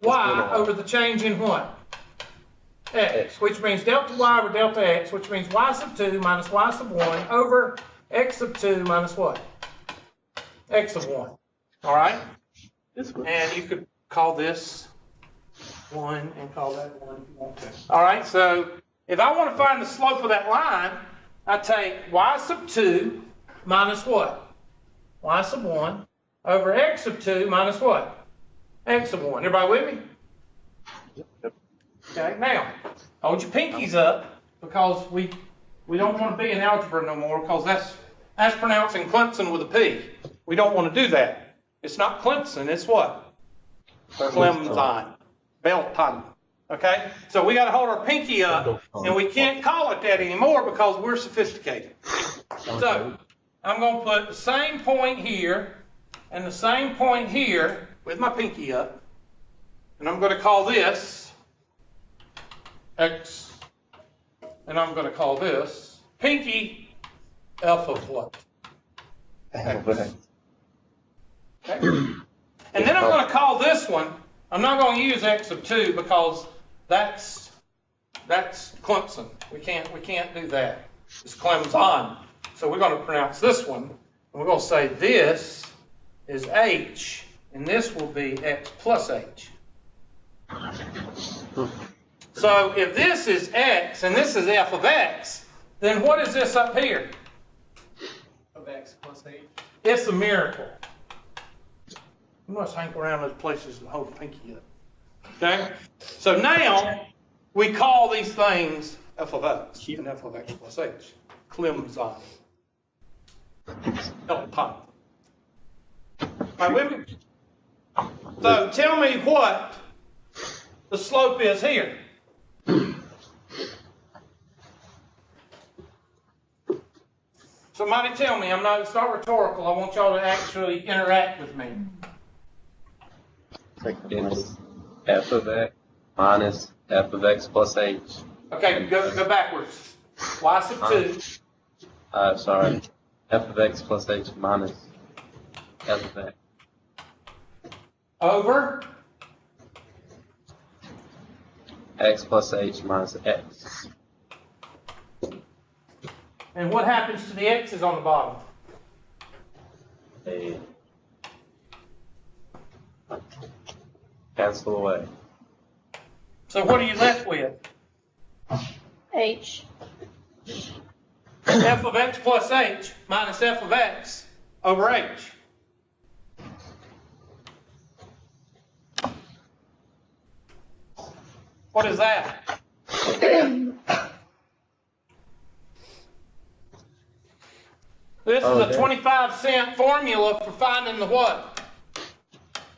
Y over the change in what? X, which means delta Y over delta X, which means Y sub 2 minus Y sub 1 over X sub 2 minus what? X sub 1. All right? And you could call this 1 and call that 1 if you want to. All right, so if I want to find the slope of that line, I take Y sub 2 minus what? Y sub 1 over X sub 2 minus what? X sub 1. Everybody with me? Okay, now, hold your pinkies up because we don't want to be in algebra no more because that's pronouncing Clemson with a P. We don't want to do that. It's not Clemson, it's what? Clemson. Belton. Okay? So we got to hold our pinky up, and we can't call it that anymore because we're sophisticated. So I'm going to put the same point here and the same point here with my pinky up, and I'm going to call this X, and I'm going to call this pinky F of what? X. Okay. And then I'm going to call this one, I'm not going to use X of 2 because that's Clemson. We can't do that. It's Clemson. So we're going to pronounce this one, and we're going to say this is H, and this will be X plus H. So if this is X and this is F of X, then what is this up here? Of X plus H. It's a miracle. You must hang around those places and hold a pinky up. Okay? So now we call these things F of X and F of X plus H. Clemson. Elton. Right with me? So tell me what the slope is here. Somebody tell me. It's not rhetorical. I want y'all to actually interact with me. It's F of X minus F of X plus H. Okay, go backwards. Y sub 2. Sorry. F of X plus H minus F of X. Over. X plus H minus X. And what happens to the X's on the bottom? They cancel away. So what are you left with? H. F of X plus H minus F of X over H. What is that? This is Okay. a 25-cent formula for finding the what?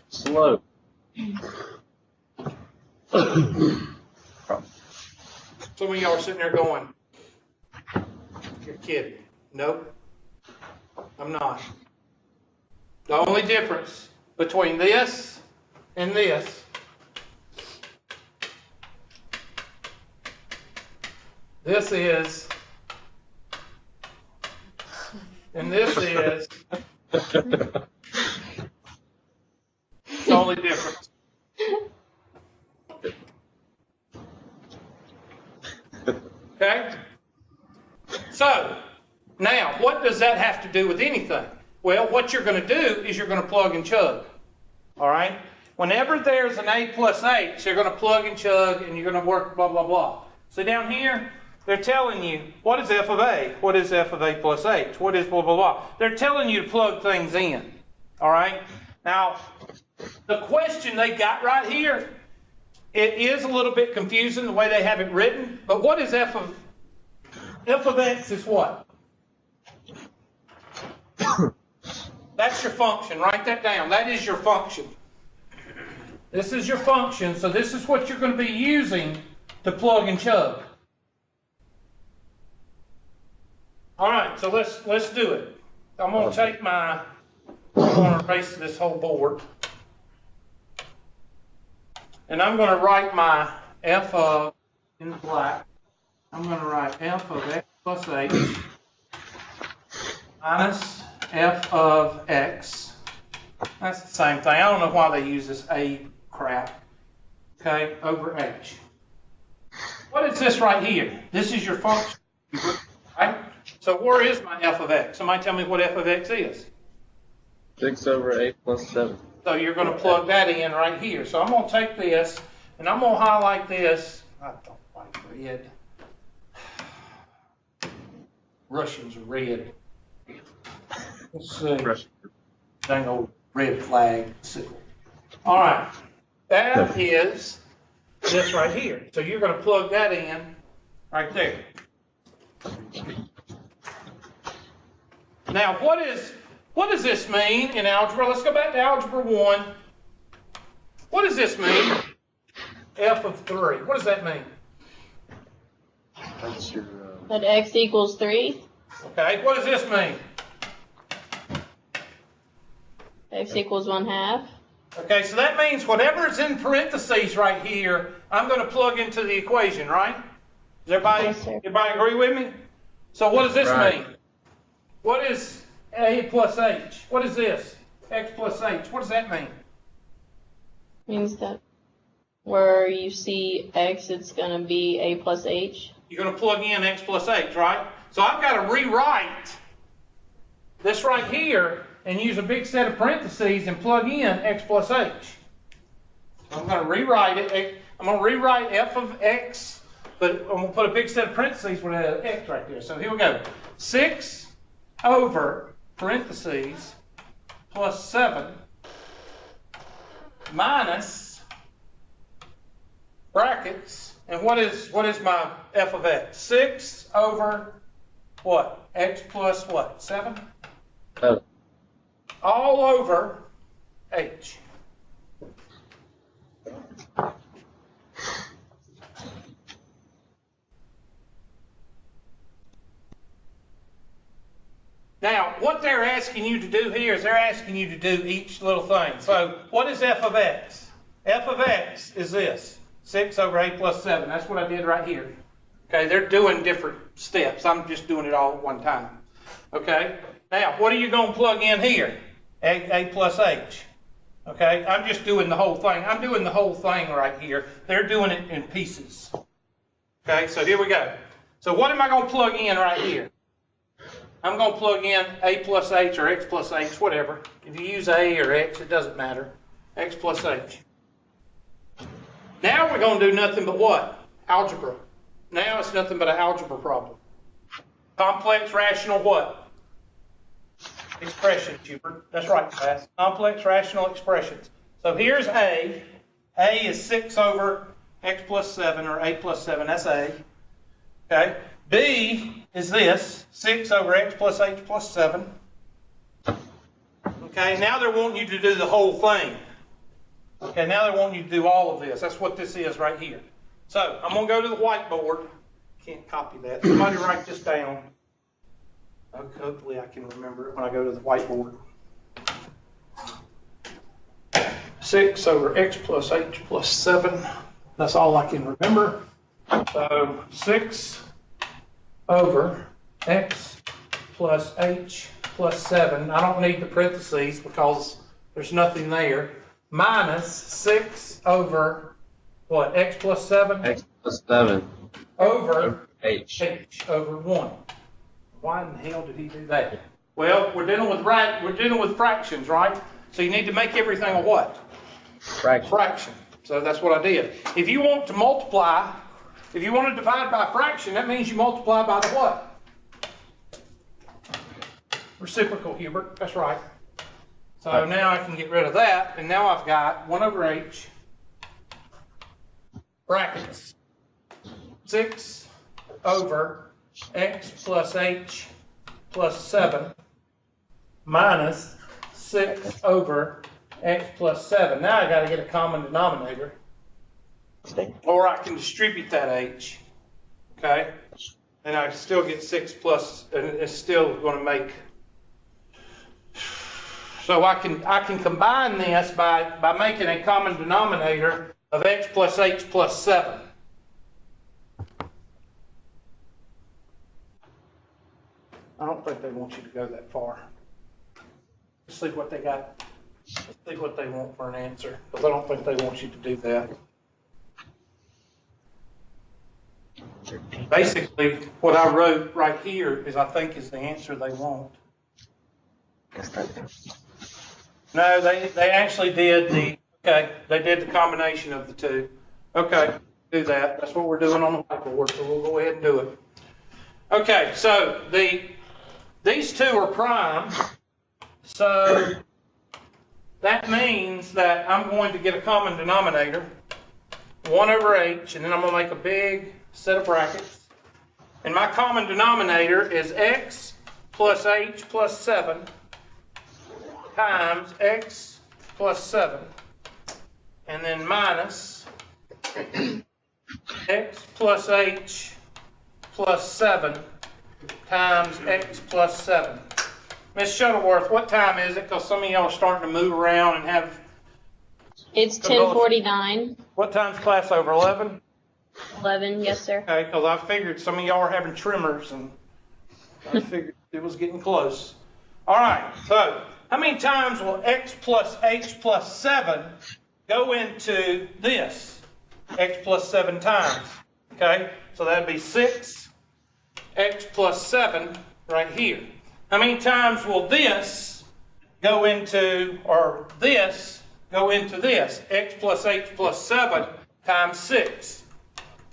Slope. Some of y'all are sitting there going, you're kidding. Nope, I'm not. The only difference between this and this is, and this is, it's the only difference. Okay? So, now, what does that have to do with anything? Well, what you're going to do is you're going to plug and chug. All right? Whenever there's an A plus H, you're going to plug and chug and you're going to work blah, blah, blah. So down here, they're telling you, what is f of A? What is f of A plus H? What is blah, blah, blah? They're telling you to plug things in. All right? Now, the question they got right here, it is a little bit confusing the way they have it written, but what is f of x is what? That's your function. Write that down. That is your function. This is your function, so this is what you're going to be using to plug and chug. All right, so let's do it. I'm going to I'm going to erase this whole board. And I'm going to write my f of, in black, I'm going to write f of x plus h minus f of x. That's the same thing. I don't know why they use this a crap. Okay, over h. What is this right here? This is your function, right? So where is my f of x? Somebody tell me what f of x is. 6 over 8 plus 7. So you're going to plug that in right here. So I'm going to take this, and I'm going to highlight this. I don't like red. Russians are red. Let's see. Dang old red flag. All right. That is this right here. So you're going to plug that in right there. Now, what does this mean in algebra? Let's go back to algebra 1. What does this mean? F of 3. What does that mean? That's your. That x equals 3. Okay, what does this mean? X equals 1/2. Okay, so that means whatever is in parentheses right here, I'm going to plug into the equation, right? Does everybody, Yes, sir. everybody agree with me? So what does this Right. mean? What is A plus H? What is this? X plus H. What does that mean? Means that where you see x, it's going to be a plus h. You're going to plug in X plus H, right? So I've got to rewrite this right here and use a big set of parentheses and plug in X plus H. I'm going to rewrite it. I'm going to rewrite f of x, but I'm going to put a big set of parentheses with an x right there. So here we go. 6 over parentheses plus 7 minus brackets. And what is my f of x? 6 over what? X plus what? 7? Oh. All over h. Now, what they're asking you to do here is they're asking you to do each little thing. So, what is f of x? F of x is this. 6 over a plus 7. That's what I did right here. Okay, they're doing different steps. I'm just doing it all at one time. Okay, now, what are you going to plug in here? A plus h. Okay, I'm just doing the whole thing. I'm doing the whole thing right here. They're doing it in pieces. Okay, so here we go. So what am I going to plug in right here? I'm going to plug in a plus h or x plus h, whatever. If you use a or x, it doesn't matter. X plus h. Now we're going to do nothing but what? Algebra. Now it's nothing but an algebra problem. Complex rational what? Expressions, Hubert. That's right, class. Complex rational expressions. So here's A. A is 6 over x plus 7 or a plus 7. That's A. Okay. B is this, 6 over x plus h plus 7. Okay, now they're wanting you to do the whole thing. Okay, now they're wanting you to do all of this. That's what this is right here. So I'm going to go to the whiteboard. Can't copy that. Somebody write this down. Hopefully I can remember it when I go to the whiteboard. 6 over x plus h plus 7. That's all I can remember. So 6 over x plus h plus 7. I don't need the parentheses because there's nothing there. Minus 6 over what? X plus 7? X plus 7. Over H. h over 1. Why in the hell did he do that? Well, we're dealing with fractions, right? So you need to make everything a what? Fraction. So that's what I did. If you want to multiply, if you want to divide by a fraction, that means you multiply by the what? Reciprocal, Hubert. That's right. So now I can get rid of that, and now I've got 1 over h brackets 6 over x plus h plus 7 minus 6 over x plus 7. Now I got to get a common denominator, or I can distribute that h. Okay, and I still get 6 plus, and it's still going to make. So I can combine this by making a common denominator of x plus h plus 7. I don't think they want you to go that far. Let's see what they got. Let's see what they want for an answer, because I don't think they want you to do that. Basically, what I wrote right here is I think is the answer they want. No, they actually did they did the combination of the two. Okay, do that. That's what we're doing on the whiteboard, so we'll go ahead and do it. Okay, so these two are prime, so that means that I'm going to get a common denominator, 1 over h, and then I'm going to make a big set of brackets. And my common denominator is x plus h plus 7 times x plus 7, and then minus x plus h plus 7 times x plus 7. Miss Shuttleworth, what time is it? Because some of y'all are starting to move around and have... It's 10:49. What time's class over? 11? 11, yes, sir. Okay, because I figured some of y'all are having tremors, and I figured it was getting close. All right, so how many times will x plus h plus 7 go into this? X plus 7 times. Okay, so that'd be 6 x plus 7 right here. How many times will this go into, or this go into this? X plus h plus 7 times 6.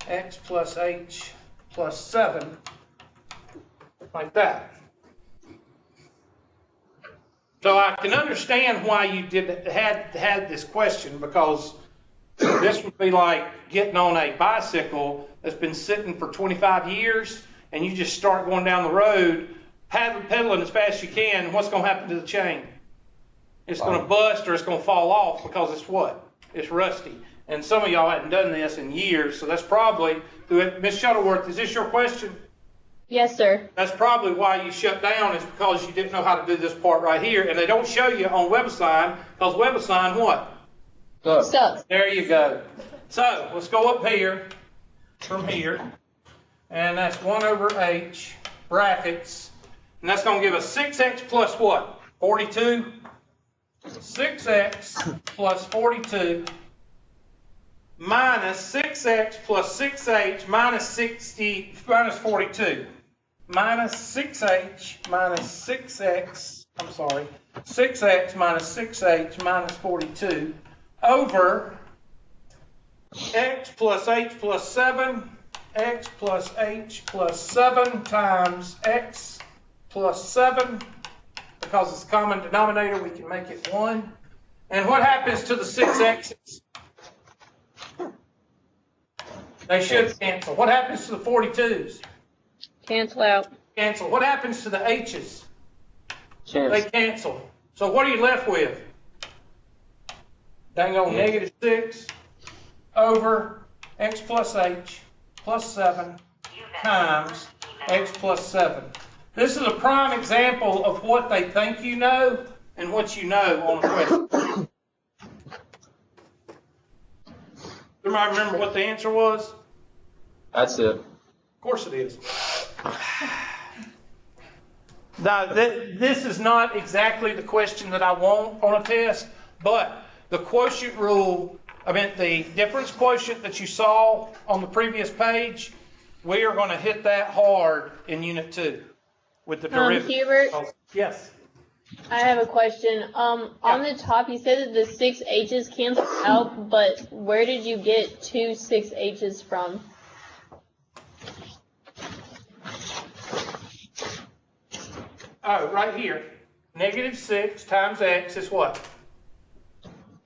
X plus h plus 7, like that. So I can understand why you had this question, because this would be like getting on a bicycle that's been sitting for 25 years, and you just start going down the road, pedaling as fast as you can. What's going to happen to the chain? It's going to bust, or it's going to fall off, because it's what? It's rusty. And some of y'all hadn't done this in years, so that's probably, Miss Shuttleworth, is this your question? Yes, sir. That's probably why you shut down, is because you didn't know how to do this part right here. And they don't show you on WebAssign, because WebAssign what? Sucks. There you go. So let's go up here, from here, and that's 1 over h, brackets, and that's going to give us 6x plus what? 42? 6x plus 42 minus 6x plus 6h minus 42. Minus 6h minus 6x, 6x minus 6h minus 42 over x plus h plus 7, x plus h plus 7 times x plus 7. Because it's a common denominator, we can make it 1. And what happens to the 6x's? They should cancel. What happens to the 42s? Cancel out. Cancel. What happens to the h's? They Chance. cancel. So what are you left with? Dang on, negative 6 over x plus h plus 7 times x plus 7. This is a prime example of what they think you know and what you know on a question. Everybody remember what the answer was? That's it. Of course it is. Now, this is not exactly the question that I want on a test, but the quotient rule, the difference quotient that you saw on the previous page, we are going to hit that hard in Unit 2 with the derivative. Hubert, Yes. I have a question. On the top, you said that the 6 H's cancel out, but where did you get 2 6 H's from? Oh, right here. Negative 6 times x is what?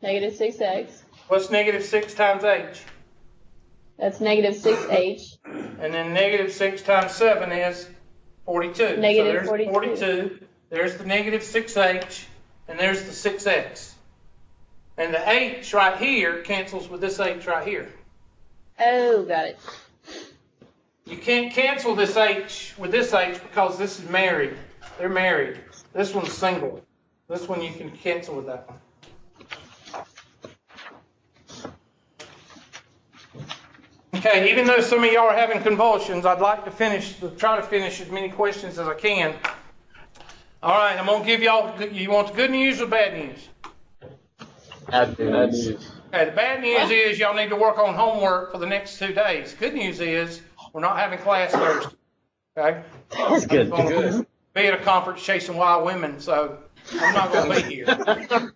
Negative 6x. What's negative 6 times h? That's negative 6h. And then negative 6 times 7 is 42. Negative so there's 42. There's the negative 6h, and there's the 6x. And the h right here cancels with this h right here. Oh, got it. You can't cancel this h with this h because this is married. They're married. This one's single. This one you can cancel with that one. Okay, even though some of y'all are having convulsions, I'd like to try to finish as many questions as I can. All right, I'm going to give y'all, you want the good news or bad news? Bad news. Okay, the bad news is y'all need to work on homework for the next 2 days. Good news is we're not having class Thursday. Okay? That's good. I'm gonna be at a conference chasing wild women, so I'm not going to be here.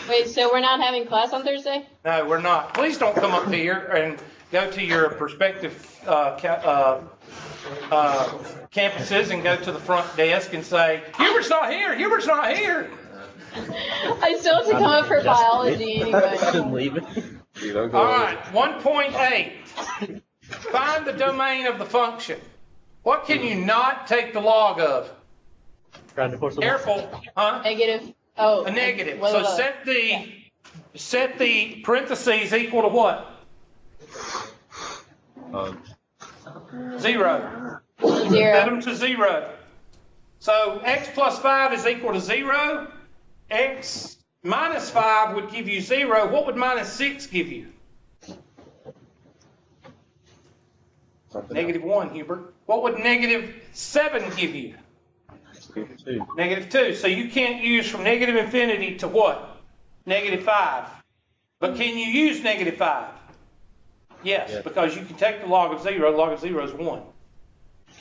Wait, so we're not having class on Thursday? No, we're not. Please don't come up here and go to your prospective campuses and go to the front desk and say, Hubert's not here, Hubert's not here. I still have to come up for biology anyway. Leave it. All right, 1.8. Find the domain of the function. What can you not take the log of? Careful, huh? Negative. Oh. A negative. What So about- set the parentheses equal to what? 0. Set 0. them to 0. So x plus 5 is equal to 0. X minus 5 would give you 0. What would minus 6 give you? Negative 1, Hubert. What would negative 7 give you? Negative 2. So you can't use from negative infinity to what? Negative 5. But can you use negative 5? Yes, because you can take the log of 0. Log of 0 is 1.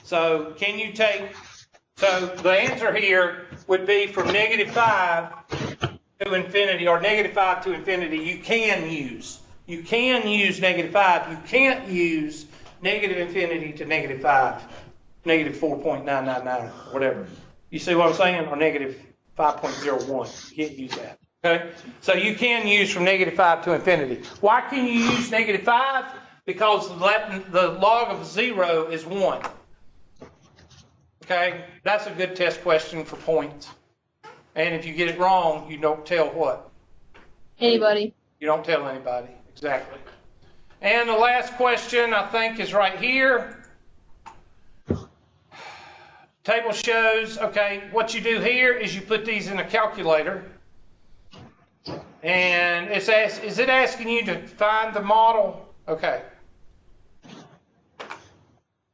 So can you take, so the answer here would be from negative 5 to infinity, or negative 5 to infinity, you can use. You can use negative 5. You can't use negative infinity to negative 5, negative 4.999, whatever. You see what I'm saying? Or negative 5.01. You can't use that. Okay? So you can use from negative 5 to infinity. Why can you use negative 5? Because the log of 0 is 1. Okay? That's a good test question for points. And if you get it wrong, you don't tell what? Anybody. You don't tell anybody. Exactly. And the last question, I think, is right here. Table shows, okay, what you do here is you put these in a calculator. And is it asking you to find the model? Okay.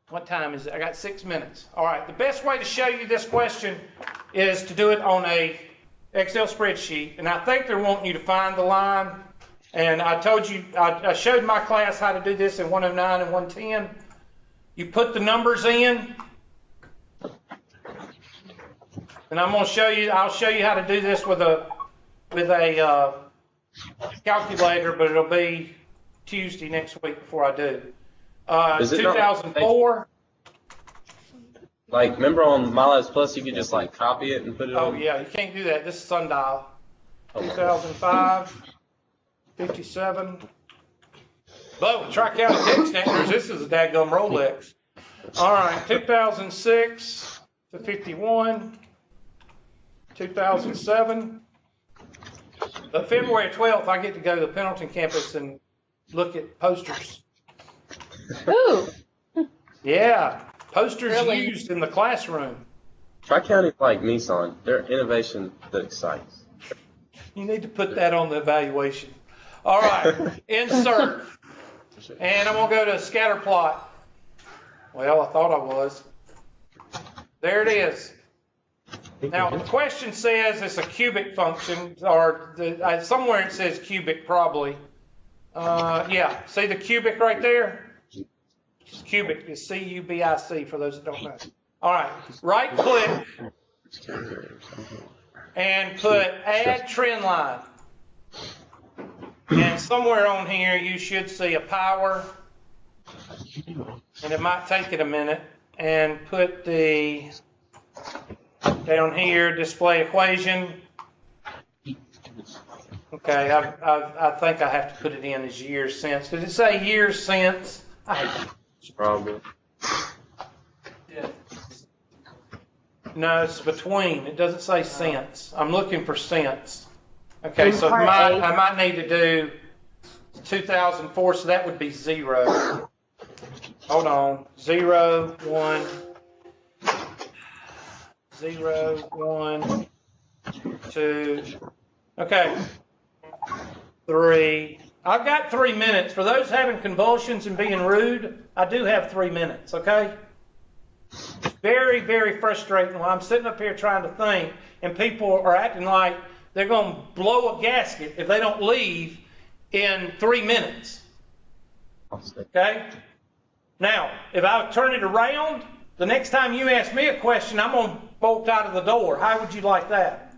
What time is it? I got 6 minutes. All right. The best way to show you this question is to do it on a Excel spreadsheet. And I think they're wanting you to find the line. And I told you, I showed my class how to do this in 109 and 110. You put the numbers in. And I'm going to show you, I'll show you how to do this with a calculator, but it'll be Tuesday next week before I do. Is it 2004. Like, remember on MyLabs Plus, you could just like copy it and put it Oh on? yeah, you can't do that. This is sundial. Oh, 2005, 57. But with Tri-County Text Standards, this is a dadgum Rolex. All right, 2006 to 51, 2007. But February 12th, I get to go to the Pendleton campus and look at posters. Ooh. Yeah, posters Really? used in the classroom. Tri-County like Nissan. They're innovation that excites. You need to put that on the evaluation. All right, insert. And I'm going to go to scatter plot. Well, I thought I was. There it is. Now, the question says it's a cubic function, or somewhere it says cubic probably. Yeah, see the cubic right there? It's cubic is C-U-B-I-C for those that don't know. All right, right click and put add trend line. And somewhere on here you should see a power, and it might take it a minute, and put the down here display equation. Okay, I think I have to put it in as years since. Did it say years since? I hate that. Probably. No, it's between. It doesn't say since. I'm looking for since. Okay, so Part I might need to do 2004, so that would be 0. Hold on. 0, 1, 0, 1, 2. Okay. 3. I've got 3 minutes. For those having convulsions and being rude, I do have 3 minutes, okay? Very, very frustrating when I'm sitting up here trying to think and people are acting like they're going to blow a gasket if they don't leave in 3 minutes. Okay? Now, if I turn it around, the next time you ask me a question, I'm going to bolt out of the door. How would you like that?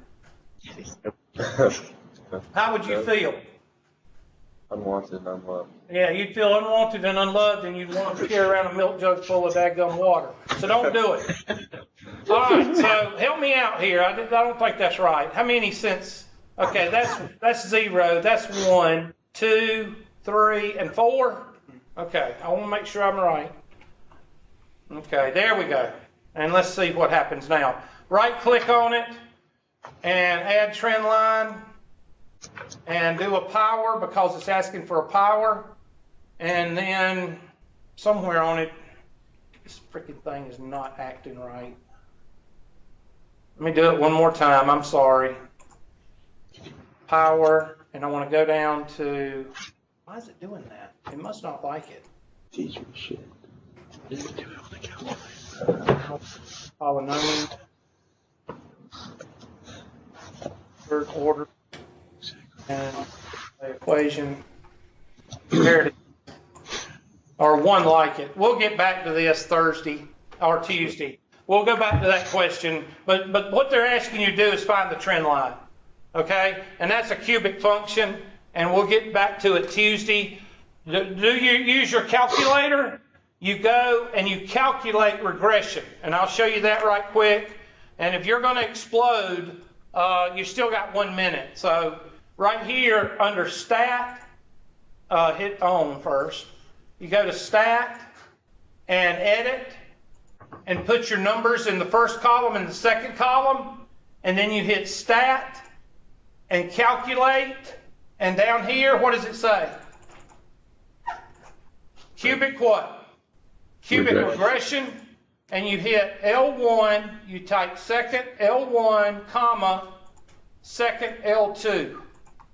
How would you feel? Unwanted and unloved. Yeah, you'd feel unwanted and unloved, and you'd want to carry around a milk jug full of daggum water. So don't do it. All right, so help me out here. I don't think that's right. How many cents? Okay, that's 0. That's 1, 2, 3, and 4. Okay, I want to make sure I'm right. Okay, there we go. And let's see what happens now. Right click on it and add trend line. And do a power because it's asking for a power. And then somewhere on it, this freaking thing is not acting right. Let me do it one more time. I'm sorry. Power. And I want to go down to, why is it doing that? It must not like it. Teacher shit. Polynomial. Third order. And the equation. There it is. Or one like it. We'll get back to this Thursday or Tuesday. We'll go back to that question. But what they're asking you to do is find the trend line. Okay? And that's a cubic function. And we'll get back to it Tuesday. Do you use your calculator? You go and you calculate regression. And I'll show you that right quick. And if you're going to explode, you still got 1 minute. So right here under stat, hit on first. You go to stat and edit and put your numbers in the first column and the second column. And then you hit stat and calculate. And down here, what does it say? Cubic what? Cubic regression. And you hit L1, you type second L1, comma, second L2,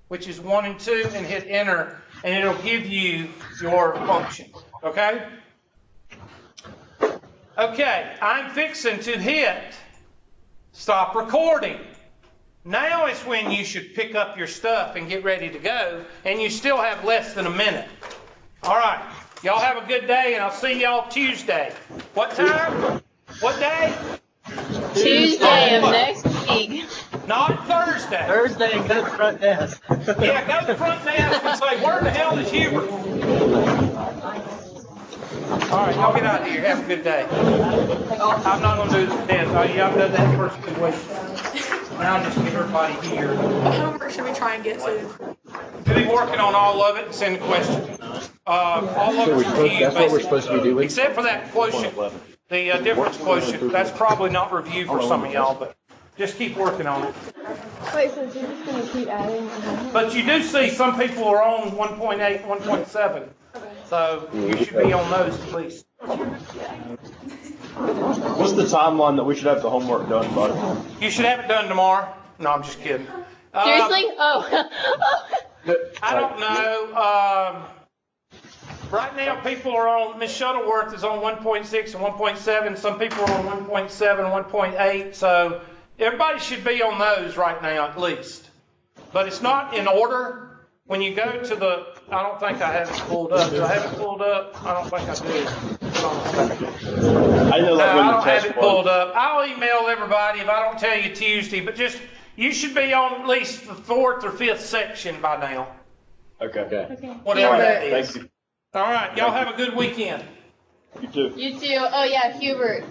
which is 1 and 2, and hit enter, and it'll give you your function. Okay? Okay, I'm fixing to hit stop recording. Now is when you should pick up your stuff and get ready to go, and you still have less than a minute. All right. Y'all have a good day, and I'll see y'all Tuesday. What time? What day? Tuesday of next week. Not Thursday. Thursday, go to the front desk. Yeah, go to the front desk and say, where the hell is Hubert? All right, y'all get out of here. Have a good day. I'm not going to do the test. Y'all done that first 2 weeks. And I'll just get everybody here. What homework should we try and get to? We'll be working on all of it and send a question. All of So it's reviewed, that's what we're basically. supposed to be doing? Except for that quotient, the difference quotient, that's probably not reviewed for some of y'all, but just keep working on it. Wait, so you're just gonna keep adding? But you do see some people are on 1.8, 1.7, so you should be on those at least. What's the timeline that we should have the homework done by? You should have it done tomorrow. No, I'm just kidding. Seriously? Oh. I don't know. Right now, people are on, Miss Shuttleworth is on 1.6 and 1.7. Some people are on 1.7, 1.8. So everybody should be on those right now at least. But it's not in order. When you go to the, I don't think I have it pulled up. Do I have it pulled up? I don't think I do. I know No, like when I the don't have test it was. pulled up. I'll email everybody if I don't tell you Tuesday, but just, you should be on at least the 4th or 5th section by now. Okay. Whatever that Thank is. you. All right, y'all have a good weekend. You too. You too. Oh yeah, Hubert.